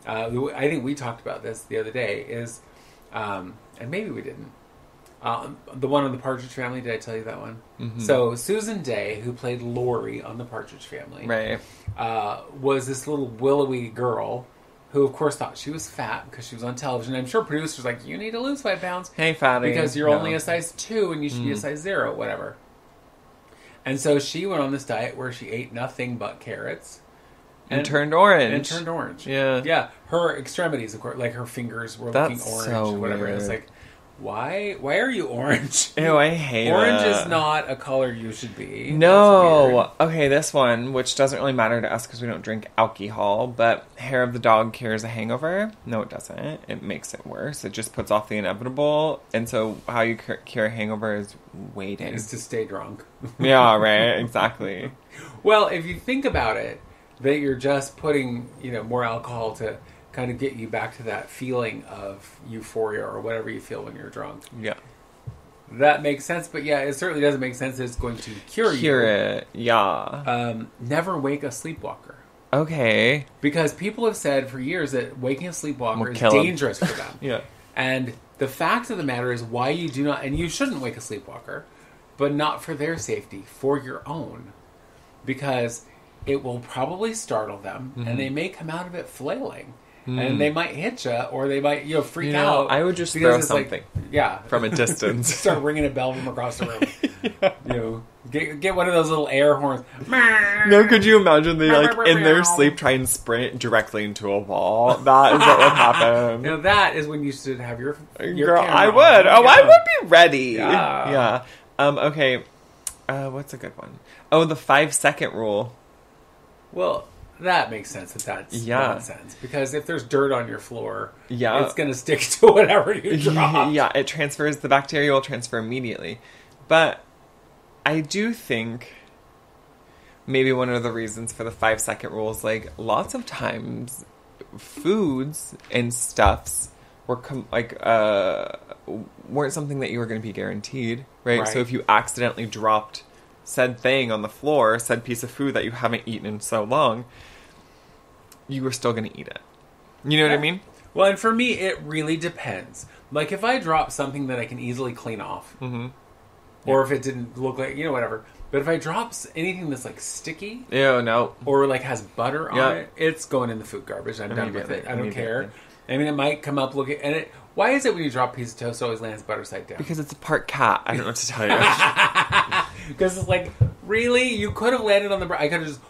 I think we talked about this the other day. And maybe we didn't. The one on the Partridge Family, did I tell you that one? Mm-hmm. So Susan Day, who played Lori on the Partridge Family, right, was this little willowy girl who, of course, thought she was fat because she was on television. I'm sure producers were like, you need to lose 5 pounds. Hey, fatty. Because you're only a size 2 and you should be a size 0, whatever. And so she went on this diet where she ate nothing but carrots. And turned orange. Yeah. Yeah. Her extremities, of course, like her fingers were looking orange so or whatever. weird. And it's like, why are you orange? Ew, I hate orange it. is not a color you should be. No. Okay, this one, which doesn't really matter to us because we don't drink alcohol, but hair of the dog cures a hangover. No, it doesn't. It makes it worse. It just puts off the inevitable. And so how you cure a hangover is waiting. Is to stay drunk. Yeah, right. Exactly. Well, if you think about it, that you're just putting, more alcohol to kind of get you back to that feeling of euphoria or whatever you feel when you're drunk. Yeah. That makes sense, but yeah, it certainly doesn't make sense that it's going to cure you. Cure it, yeah. Never wake a sleepwalker. Okay. Because people have said for years that waking a sleepwalker is kill 'em. dangerous for them. Yeah. And the fact of the matter is why you do not, and you shouldn't wake a sleepwalker, but not for their safety, for your own. Because it will probably startle them, and they may come out of it flailing. And they might hit you, or they might, freak out. I would just throw something. From a distance. Start ringing a bell from across the room. Get one of those little air horns. No, could you imagine they, in their sleep, try and sprint directly into a wall? That is what would happen. Now, that is when you should have your Girl, camera I on. would. Oh, I would be ready. Yeah. Okay. What's a good one? Oh, the 5-second rule. Well, that makes sense that's nonsense. Because if there's dirt on your floor, it's going to stick to whatever you drop. Yeah, it transfers. The bacteria will transfer immediately. But I do think maybe one of the reasons for the 5-second rule is, lots of times foods and stuffs were weren't something that you were going to be guaranteed, right? So if you accidentally dropped said thing on the floor, said piece of food that you haven't eaten in so long, you were still going to eat it. You know what I mean? Well, and for me, it really depends. Like, if I drop something that I can easily clean off, or if it didn't look like, whatever. But if I drop anything that's, sticky, no, or, has butter on it, it's going in the food garbage. I'm done with it. I don't care. I mean, it might come up looking... And why is it when you drop a piece of toast, it always lands butter side down? Because it's a part cat. I don't know what to tell you. Because it's really? You could have landed on the... I could have just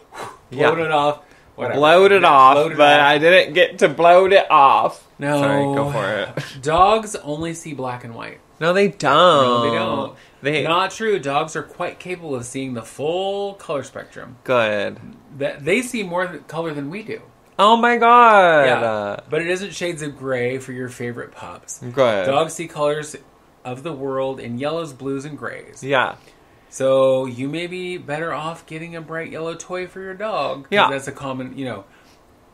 blown it off. Whatever. Blowed it off, but I didn't get to blow it off. No. Sorry, go for it. Dogs only see black and white. No, they don't. No, they don't. Not true. Dogs are quite capable of seeing the full color spectrum. Good. They see more color than we do. Oh my god. Yeah. But it isn't shades of gray for your favorite pups. Good. Dogs see colors of the world in yellows, blues, and grays. Yeah. So you may be better off getting a bright yellow toy for your dog. 'Cause Yeah. that's a common,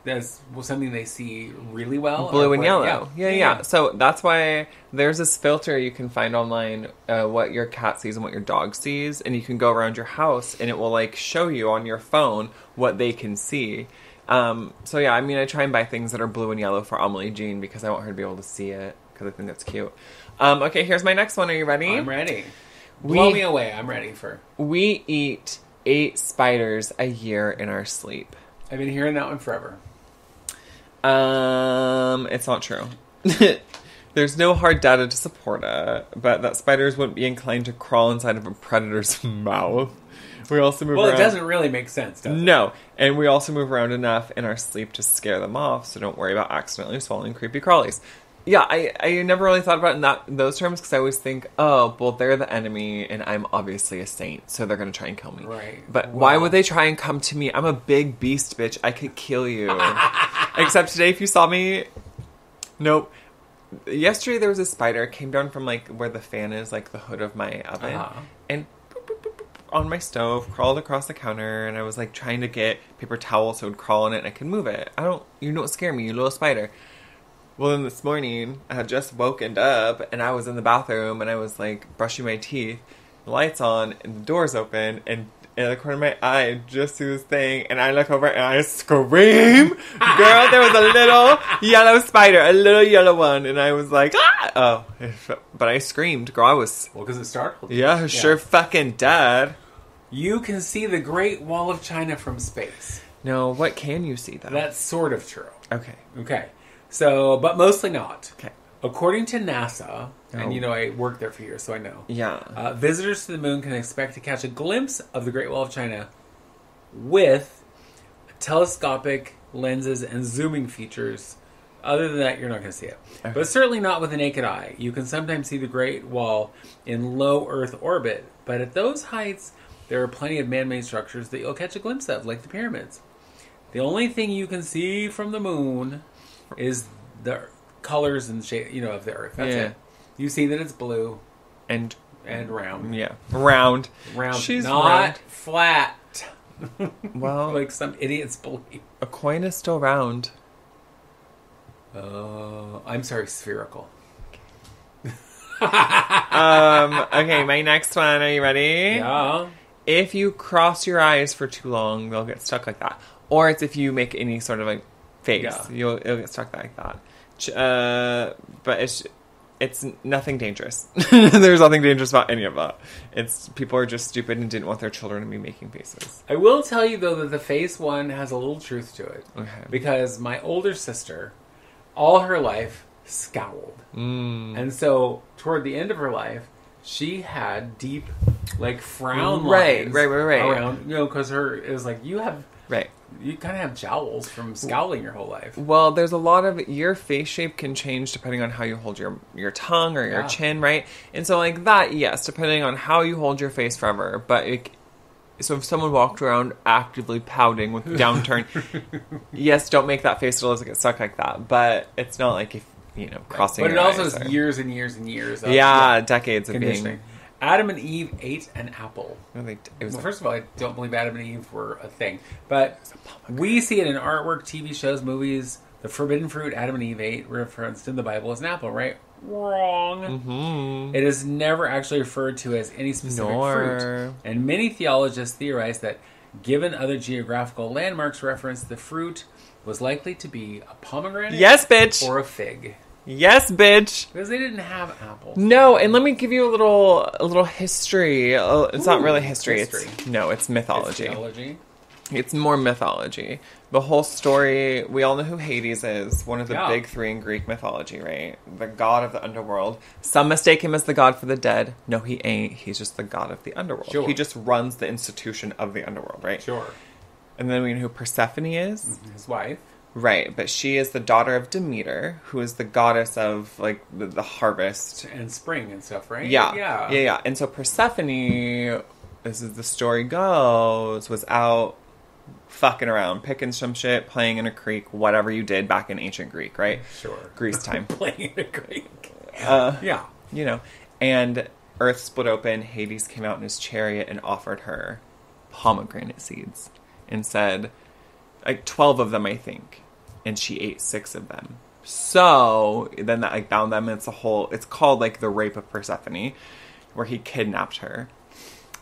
that's something they see really well. Blue or and bright- yellow. Yeah. So that's why there's this filter you can find online, what your cat sees and what your dog sees, and you can go around your house and it will like show you on your phone what they can see. So yeah, I mean, I try and buy things that are blue and yellow for Amelie Jean because I want her to be able to see it because I think that's cute. Okay, here's my next one. Are you ready? I'm ready. Blow me away. I'm ready for. We eat 8 spiders a year in our sleep. I've been hearing that one forever. It's not true. There's no hard data to support it, but that spiders wouldn't be inclined to crawl inside of a predator's mouth. We also move around. Well, it doesn't really make sense, does it? No, and we also move around enough in our sleep to scare them off, so don't worry about accidentally swallowing creepy crawlies. Yeah, I never really thought about it in those terms because I always think, oh, well, they're the enemy and I'm obviously a saint, so they're going to try and kill me. Right. But why would they try and come to me? I'm a big beast, bitch. I could kill you. Except today, if you saw me... Nope. Yesterday, there was a spider, came down from, like, where the fan is, like, the hood of my oven, and boop, boop, boop, boop, on my stove, crawled across the counter, and I was, like, trying to get paper towel so it would crawl in it and I could move it. You don't scare me, you little spider. Well, then this morning, I had just woken up, and I was in the bathroom, and I was, like, brushing my teeth, the lights on, and the door's open, and in the corner of my eye, I just see this thing, and I look over, and I scream! Girl, there was a little yellow spider, a little yellow one, and I was like, ah! Oh, but I screamed, girl, I was... Well, because it startled you. Yeah, sure fucking dead. You can see the Great Wall of China from space. No, what can you see, though? That's sort of true. Okay. Okay. So, but mostly not. Okay. According to NASA, and Oh. I worked there for years, so I know. Yeah. Visitors to the moon can expect to catch a glimpse of the Great Wall of China with telescopic lenses and zooming features. Other than that, you're not going to see it. Okay. But certainly not with the naked eye. You can sometimes see the Great Wall in low Earth orbit, but at those heights, there are plenty of man-made structures that you'll catch a glimpse of, like the pyramids. The only thing you can see from the moon is the colors and shape, of the Earth. That's it. You see that it's blue And round. yeah. Round. Round. She's not round. flat. Well, Like some idiots believe. a coin is still round. I'm sorry, spherical. Okay, my next one. Are you ready? Yeah. If you cross your eyes for too long, they'll get stuck like that. Or it's if you make any sort of like face, Yeah. it'll get stuck like that. But it's nothing dangerous. There's nothing dangerous about any of that. It's people are just stupid and didn't want their children to be making faces. I will tell you, though, that the face one has a little truth to it. Okay. Because my older sister, all her life, scowled. And so, toward the end of her life, she had deep, like, frown Right, lines right. around, because it was like, you Right. kind of have jowls from scowling your whole life. Well, there's a lot of your face shape can change depending on how you hold your tongue or your Yeah. chin, right? And so like that, yes, depending on how you hold your face forever. But so if someone walked around actively pouting with downturn, yes, don't make that face. It'll always get stuck like that. But it's not like if crossing. But it your also eyes is or- years and years and years of decades of conditioning. being. Adam and Eve ate an apple. It was Well, first of all, I don't believe Adam and Eve were a thing. But we see it in artwork, TV shows, movies. The forbidden fruit Adam and Eve ate, referenced in the Bible, as an apple, right? Wrong. Mm-hmm. It is never actually referred to as any specific fruit. And many theologians theorize that, given other geographical landmarks referenced, the fruit was likely to be a pomegranate Yes, bitch. or a fig. Yes, bitch. Because they didn't have apples. No, and let me give you a little history. It's not really history. history. It's mythology. Theology. It's more mythology. The whole story, we all know who Hades is, one of the big three in Greek mythology, right? The god of the underworld. Some mistake him as the god for the dead. No, he ain't. He's just the god of the underworld. Sure. He just runs the institution of the underworld, right? Sure. And then we know who Persephone is. His wife. Right, but she is the daughter of Demeter, who is the goddess of, like, the harvest. And spring and stuff, right? Yeah. And so Persephone, this is the story goes, was out fucking around, picking some shit, playing in a creek, whatever you did back in ancient Greek, right? Sure. Greece time. Playing in a Greek. Yeah. You know, and Earth split open, Hades came out in his chariot and offered her pomegranate seeds and said, like 12 of them, I think, and she ate 6 of them. So then that like bound them. It's called like the rape of Persephone, where he kidnapped her.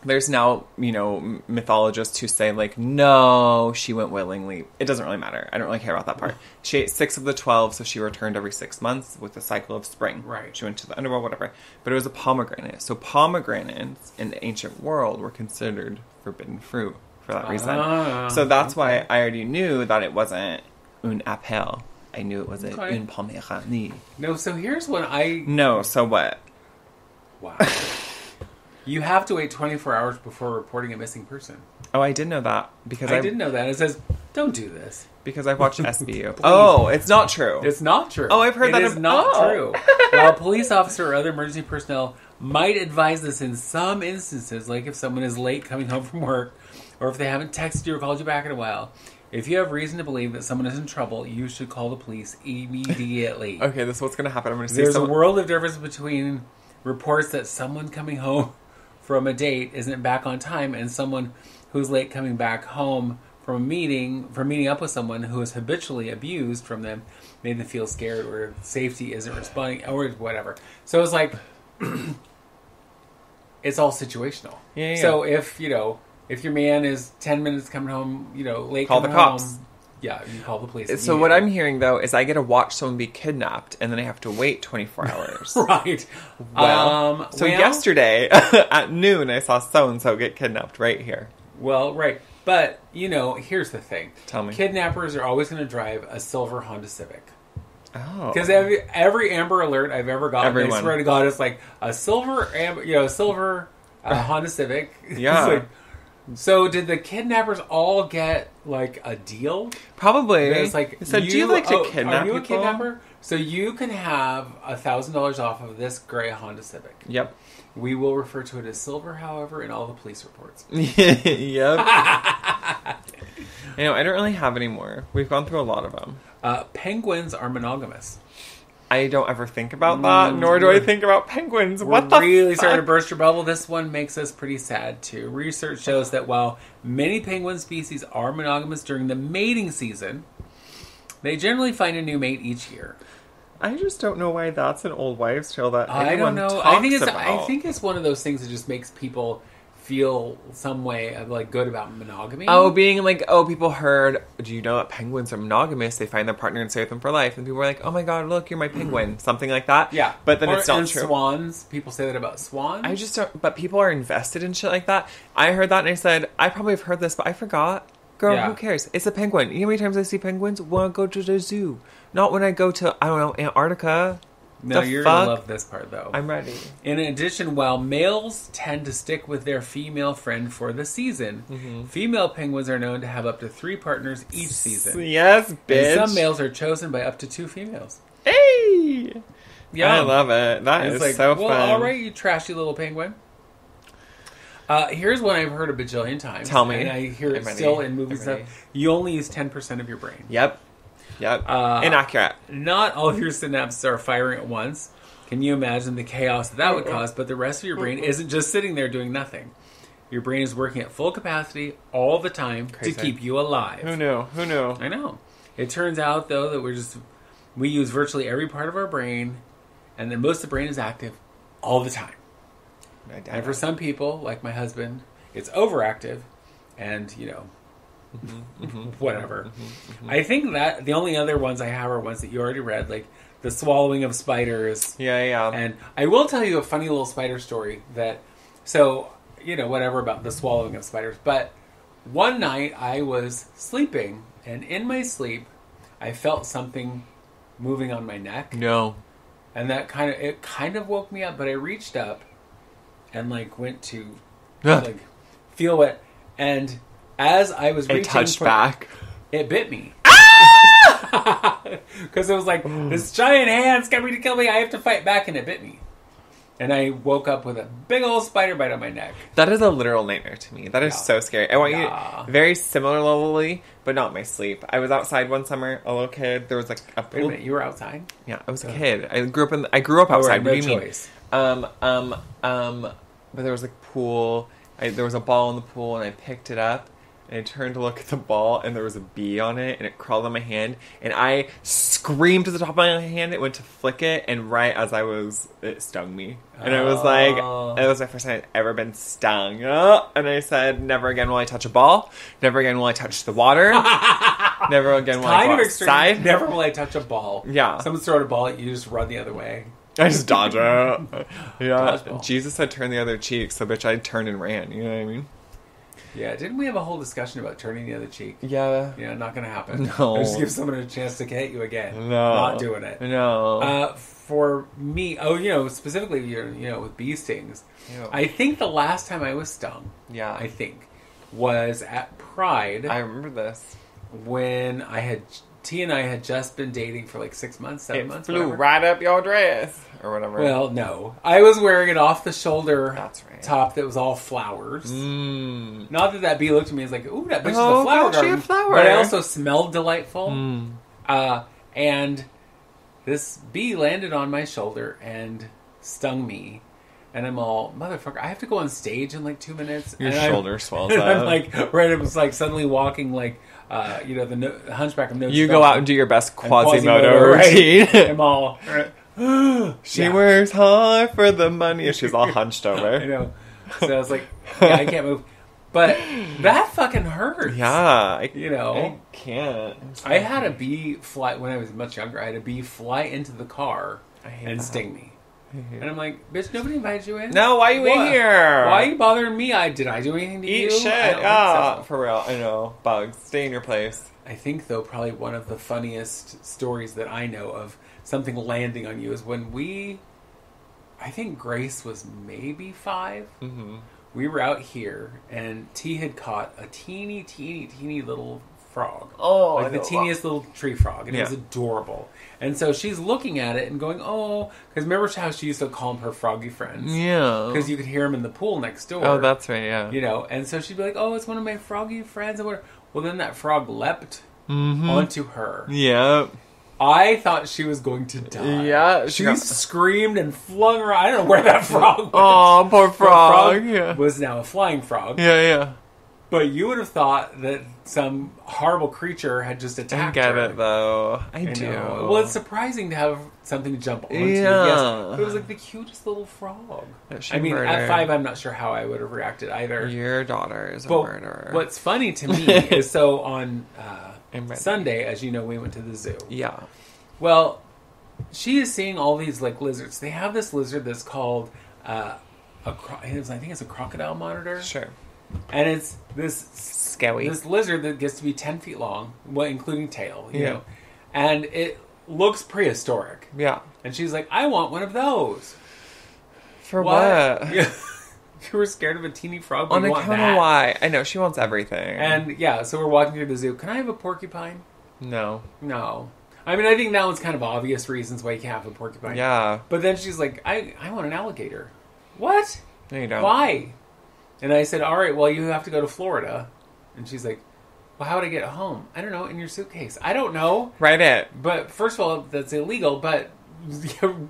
There's now, mythologists who say, like, no, she went willingly. It doesn't really matter. I don't really care about that part. She ate 6 of the 12, so she returned every 6 months with the cycle of spring. Right. She went to the underworld, whatever. But it was a pomegranate. So pomegranates in the ancient world were considered forbidden fruit for that reason. So that's why I already knew that it wasn't un apple. I knew it was un pomegranate. No, so here's when No, so what? Wow. You have to wait 24 hours before reporting a missing person. Oh, I did know that because I didn't know that. It says, don't do this. Because I've watched SVU. Oh, it's not true. It's not true. Oh, I've heard that. It is not true. While a police officer or other emergency personnel might advise this in some instances, like if someone is late coming home from work, or if they haven't texted you or called you back in a while, if you have reason to believe that someone is in trouble, you should call the police immediately. Okay, this is what's going to happen. I'm going to see There's a world of difference between reports that someone coming home from a date isn't back on time and someone who's late coming back home from meeting up with someone who is habitually abused from them, made them feel scared or safety isn't responding or whatever. So it's like it's all situational. Yeah. So if your man is 10 minutes coming home, late, call the cops. Home, yeah, you call the police. So what I'm hearing though is I get to watch someone be kidnapped and then I have to wait 24 hours. Right. So yesterday at noon I saw so and so get kidnapped right here. Well, right. But, here's the thing. Tell me. Kidnappers are always going to drive a silver Honda Civic. Oh. Because every Amber Alert I've ever gotten, I swear to God, it's like a silver Honda Civic. Yeah. Like, so did the kidnappers all get, like, a deal? Probably. It's like, so do you like to kidnap Are you a people? kidnapper? So you can have $1,000 off of this gray Honda Civic. Yep. We will refer to it as silver, however, in all the police reports. Yep. I don't really have any more. We've gone through a lot of them. Penguins are monogamous. I don't ever think about that, nor do I think about penguins. What the really fuck? starting to burst your bubble. This one makes us pretty sad, too. Research shows that while many penguin species are monogamous during the mating season, they generally find a new mate each year. I just don't know why that's an old wives' tale that I don't know. Talks about. I think it's one of those things that just makes people feel some way of like good about monogamy. Oh, being like, people heard, do you know that penguins are monogamous? They find their partner and stay with them for life. And people were like, oh my God, look, you're my penguin. Something like that. Yeah. But then it's not true. Swans. People say that about swans. I just don't, but people are invested in shit like that. I heard that and I said, I probably have heard this, but I forgot. Girl, who cares? It's a penguin. You know how many times I see penguins? When I go to the zoo. Not when I go to, I don't know, Antarctica. No, you're going to love this part, though. I'm ready. In addition, while males tend to stick with their female friend for the season, female penguins are known to have up to 3 partners each season. Yes, bitch. And some males are chosen by up to 2 females. Hey! Yeah. I love it. That is like, so fun. Well, all right, you trashy little penguin. Here's one I've heard a bajillion times. Tell me. And I hear it still in movies and stuff. You only use 10% of your brain. Yep. Inaccurate. Not all of your synapses are firing at once. Can you imagine the chaos that would cause? But the rest of your brain isn't just sitting there doing nothing. Your brain is working at full capacity all the time to keep you alive. Who knew? I know. It turns out, though, that we use virtually every part of our brain, and then most of the brain is active all the time. And for some people, like my husband, it's overactive, and, whatever. I think that the only other ones I have are ones that you already read, like the swallowing of spiders. Yeah. And I will tell you a funny little spider story whatever about the swallowing of spiders. But one night I was sleeping, and in my sleep, I felt something moving on my neck. No. And that kind of woke me up, but I reached up and went to feel it, and as I was reaching, it touched back. It bit me because it was like this giant hand's coming to kill me. I have to fight back, and it bit me. And I woke up with a big old spider bite on my neck. That is a literal nightmare to me. That is Yeah. so scary. I want Yeah. you very similarly, but not my sleep. I was outside one summer, a little kid. There was like a Wait a pool. minute, you were outside? Yeah, I was a kid. I grew up outside. no What do you choice. mean? But there was like pool. There was a ball in the pool, and I picked it up. And I turned to look at the ball, and there was a bee on it, and it crawled on my hand. And I screamed to the top of my hand. It went to flick it, and right as it stung me. And I was like, Oh. it was my first time I'd ever been stung. And I said, never again will I touch a ball. Never again will I touch the water. Never again will I Kind go of extreme. outside. Never will I touch a ball. Yeah. Someone's throwing a ball at you, you just run the other way. I just dodge it. Yeah. Dodgeball. Jesus said turn the other cheek, so bitch, I turned and ran. You know what I mean? Yeah, didn't we have a whole discussion about turning the other cheek? Yeah. Yeah, not going to happen. No. Just give someone a chance to hit you again. No. Not doing it. No. For me, specifically, with bee stings, Ew. I think the last time I was stung, Yeah. was at Pride I remember this. when T and I had just been dating for like 6 months, 7 It months. flew whatever. right up your dress. Or whatever. Well, no. I was wearing an off-the-shoulder That's right. top that was all flowers. Mmm. Not that bee looked at me and was like, ooh, that bitch is Oh, a flower gosh, she a garden. flower. But I also smelled delightful. Mm. And this bee landed on my shoulder and stung me. And I'm all, motherfucker, I have to go on stage in like 2 minutes. Your and shoulder swells And up. I'm like, right, it was like suddenly walking like, the Hunchback of Notre You Dame. go out and do your best And Quasimodo right? routine. I'm all, She Yeah. works hard for the money. And she's all hunched I over. know. So I was like, yeah, I can't move. But that fucking hurts. Yeah. I I can't. had a bee fly, when I was much younger, I had a bee fly into the car I hate and that. sting me. And I'm like, bitch, nobody invited you in? No, why are you in What? here? Why are you bothering me? Did I do anything to you? Eat shit. I don't think Yeah, so. for real. I know. Bugs. Stay in your place. I think, though, probably one of the funniest stories that I know of something landing on you is when I think Grace was maybe 5. Mm-hmm. We were out here, and T had caught a teeny, teeny, teeny little frog. Oh, like I the know. teeniest little tree frog, and it was Yeah. adorable. And so she's looking at it and going, oh, because remember how she used to call them her froggy friends? Yeah. Because you could hear them in the pool next door. Oh, that's right, yeah. And so she'd be like, oh, it's one of my froggy friends. And whatever. Well, then that frog leapt Mm-hmm. onto her. Yeah. I thought she was going to die. Yeah, She she got- screamed and flung her. I don't know where that frog went. Oh, poor The frog. Yeah. was now a flying frog. Yeah, yeah. But you would have thought that some horrible creature had just I attacked get her. it, though. I do. know. Well, it's surprising to have something jump onto you. Yeah. Yes, but it was like the cutest little frog. That she I mean, at murdered. 5, I'm not sure how I would have reacted either. Your daughter is a But murderer. what's funny to me is so on I'm ready. Sunday, as you know, we went to the zoo. Yeah. Well, she is seeing all these like lizards. They have this lizard that's called I think it's a crocodile monitor, Sure. and it's this Scary. this lizard that gets to be 10 feet long, well, including tail, you Yeah. know, and it looks prehistoric. Yeah. And she's like, I want one of those. For what? Yeah. You were scared of a teeny frog, but On you want account that. of why? I know, she wants everything. And yeah, so we're walking through the zoo. Can I have a porcupine? No. No. I mean, I think that one's kind of obvious reasons why you can't have a porcupine. Yeah. But then she's like, I want an alligator. What? No, you don't. Why? And I said, all right, well, you have to go to Florida. And she's like, well, how would I get home? I don't know, in your suitcase. I don't know. Write it. But first of all, that's illegal, but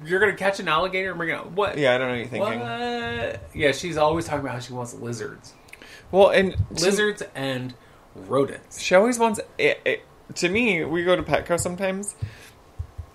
you're going to catch an alligator and bring it out. What? Yeah, I don't know what you're thinking. What? Yeah, she's always talking about how she wants lizards. Well, and Lizards and rodents. she always wants it. To me, we go to Petco sometimes.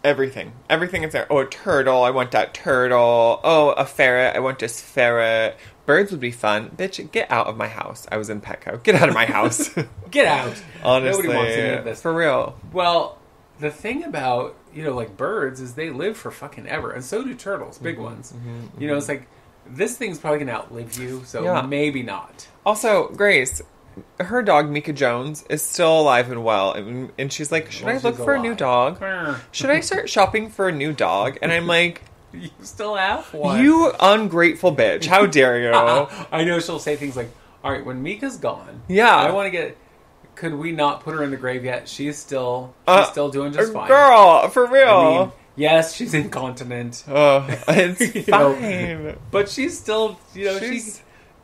Everything is there. Oh, a turtle. I want that turtle. Oh, a ferret. I want this ferret. Birds would be fun. Bitch, get out of my house. I was in Petco. Get out of my house. Get out. Honestly, Nobody wants any of this. for real. Well, the thing about, like birds is they live for fucking ever. And so do turtles, big ones. It's like, this thing's probably going to outlive you, so Yeah. maybe not. Also, Grace, her dog Mika Jones is still alive and well, and she's like, "Should Well, I look she's for a new alive. dog? Grr. Should I start shopping for a new dog?" And I'm like, You still have one. "You ungrateful bitch! How dare you?" I know she'll say things like, all right, when Mika's gone, Yeah. I want to get... Could we not put her in the grave yet? She's still doing just fine. Girl, for real. I mean, Yes, she's incontinent. Oh, it's You know, fine. But she's still, you know, she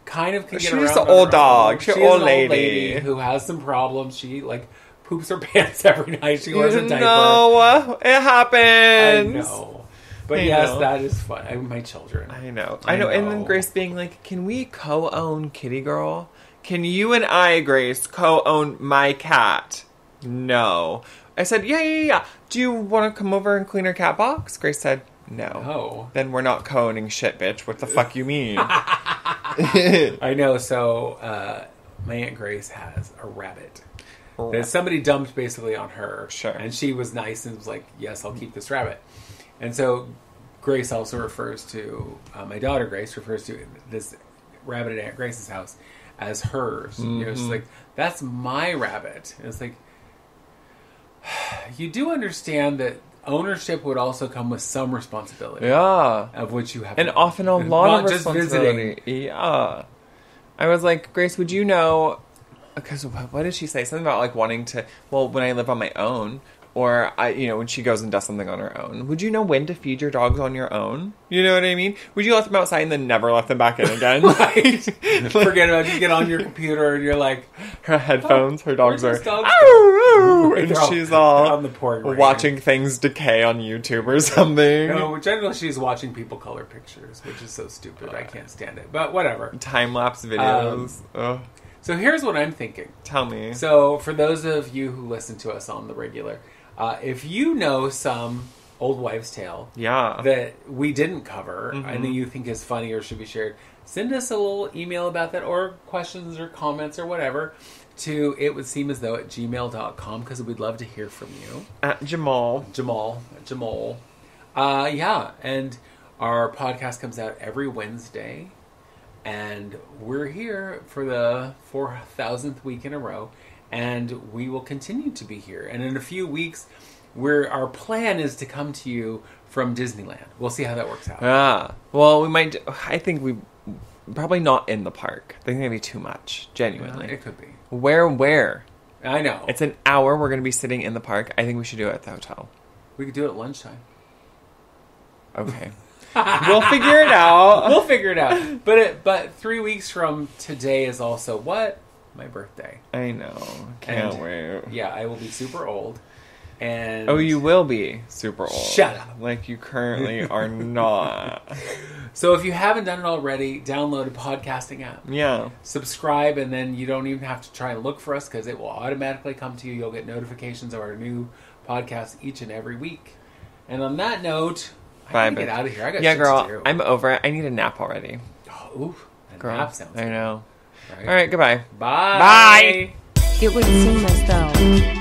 kind of can get around. She's an on old her dog. own. She's an an old lady. who has some problems. She, like, poops her pants every night. She wears a diaper. No, it I happens. know. But I yes, know. that is fun. My children. I know. I And then know. Grace being like, can we co-own Kitty Girl? Can you and I, Grace, co-own my cat? No. I said, yeah. Do you want to come over and clean her cat box? Grace said, no. Oh. Then we're not co-owning shit, bitch. What the fuck you mean? I know. So, my Aunt Grace has a rabbit that somebody dumped basically on her. Sure. And she was nice and was like, yes, I'll keep this rabbit. And so Grace also refers to, my daughter Grace refers to this rabbit at Aunt Grace's house as hers. You know, she's like, that's my rabbit. And it's like, you do understand that ownership would also come with some responsibility. Yeah. Of which you have. And often a lot Not of just responsibility. visiting. Yeah. I was like, Grace, would you know... Because what did she say? Something about, like, wanting to... Well, when I live on my own, or, when she goes and does something on her own, would you know when to feed your dogs on your own? You know what I mean? Would you let them outside and then never let them back in again? Right. Forget about it. You get on your computer and you're like... Her headphones, her dogs are... Where's this dog? And They're all she's all on the pouring rain. watching things decay on YouTube or something. No, generally she's watching people color pictures, which is so stupid. I can't stand it. But whatever. Time-lapse videos. Ugh. So here's what I'm thinking. Tell me. So for those of you who listen to us on the regular, if you know some old wives' tale Yeah. that we didn't cover and that you think is funny or should be shared, send us a little email about that, or questions or comments or whatever, to itwouldseemasthough@gmail.com, because we'd love to hear from you. At Jamal. Jamal. Yeah, and our podcast comes out every Wednesday, and we're here for the 4,000th week in a row, and we will continue to be here. And in a few weeks, our plan is to come to you from Disneyland. We'll see how that works out. Yeah. Well, we might... I think we... Probably not in the park. I think that'd be too much. Genuinely. It could be. Where? I know. It's an hour we're going to be sitting in the park. I think we should do it at the hotel. We could do it at lunchtime. Okay. We'll figure it out. We'll figure it out. But 3 weeks from today is also what? My birthday. I know. Can't And- wait. Yeah, I will be super old. And Oh, you will be super old. Shut up. Like you currently are not. So if you haven't done it already, download a podcasting app. Yeah. Subscribe, and then you don't even have to try and look for us, because it will automatically come to you. You'll get notifications of our new podcast each and every week. And on that note, I Bye, gotta get bitch. out of here. I got Yeah, shit girl. to do. I'm over it. I need a nap already. Oh, oof. A Girl. nap sounds I good. know. Right? All right. Goodbye. Bye. Bye. It would seem as though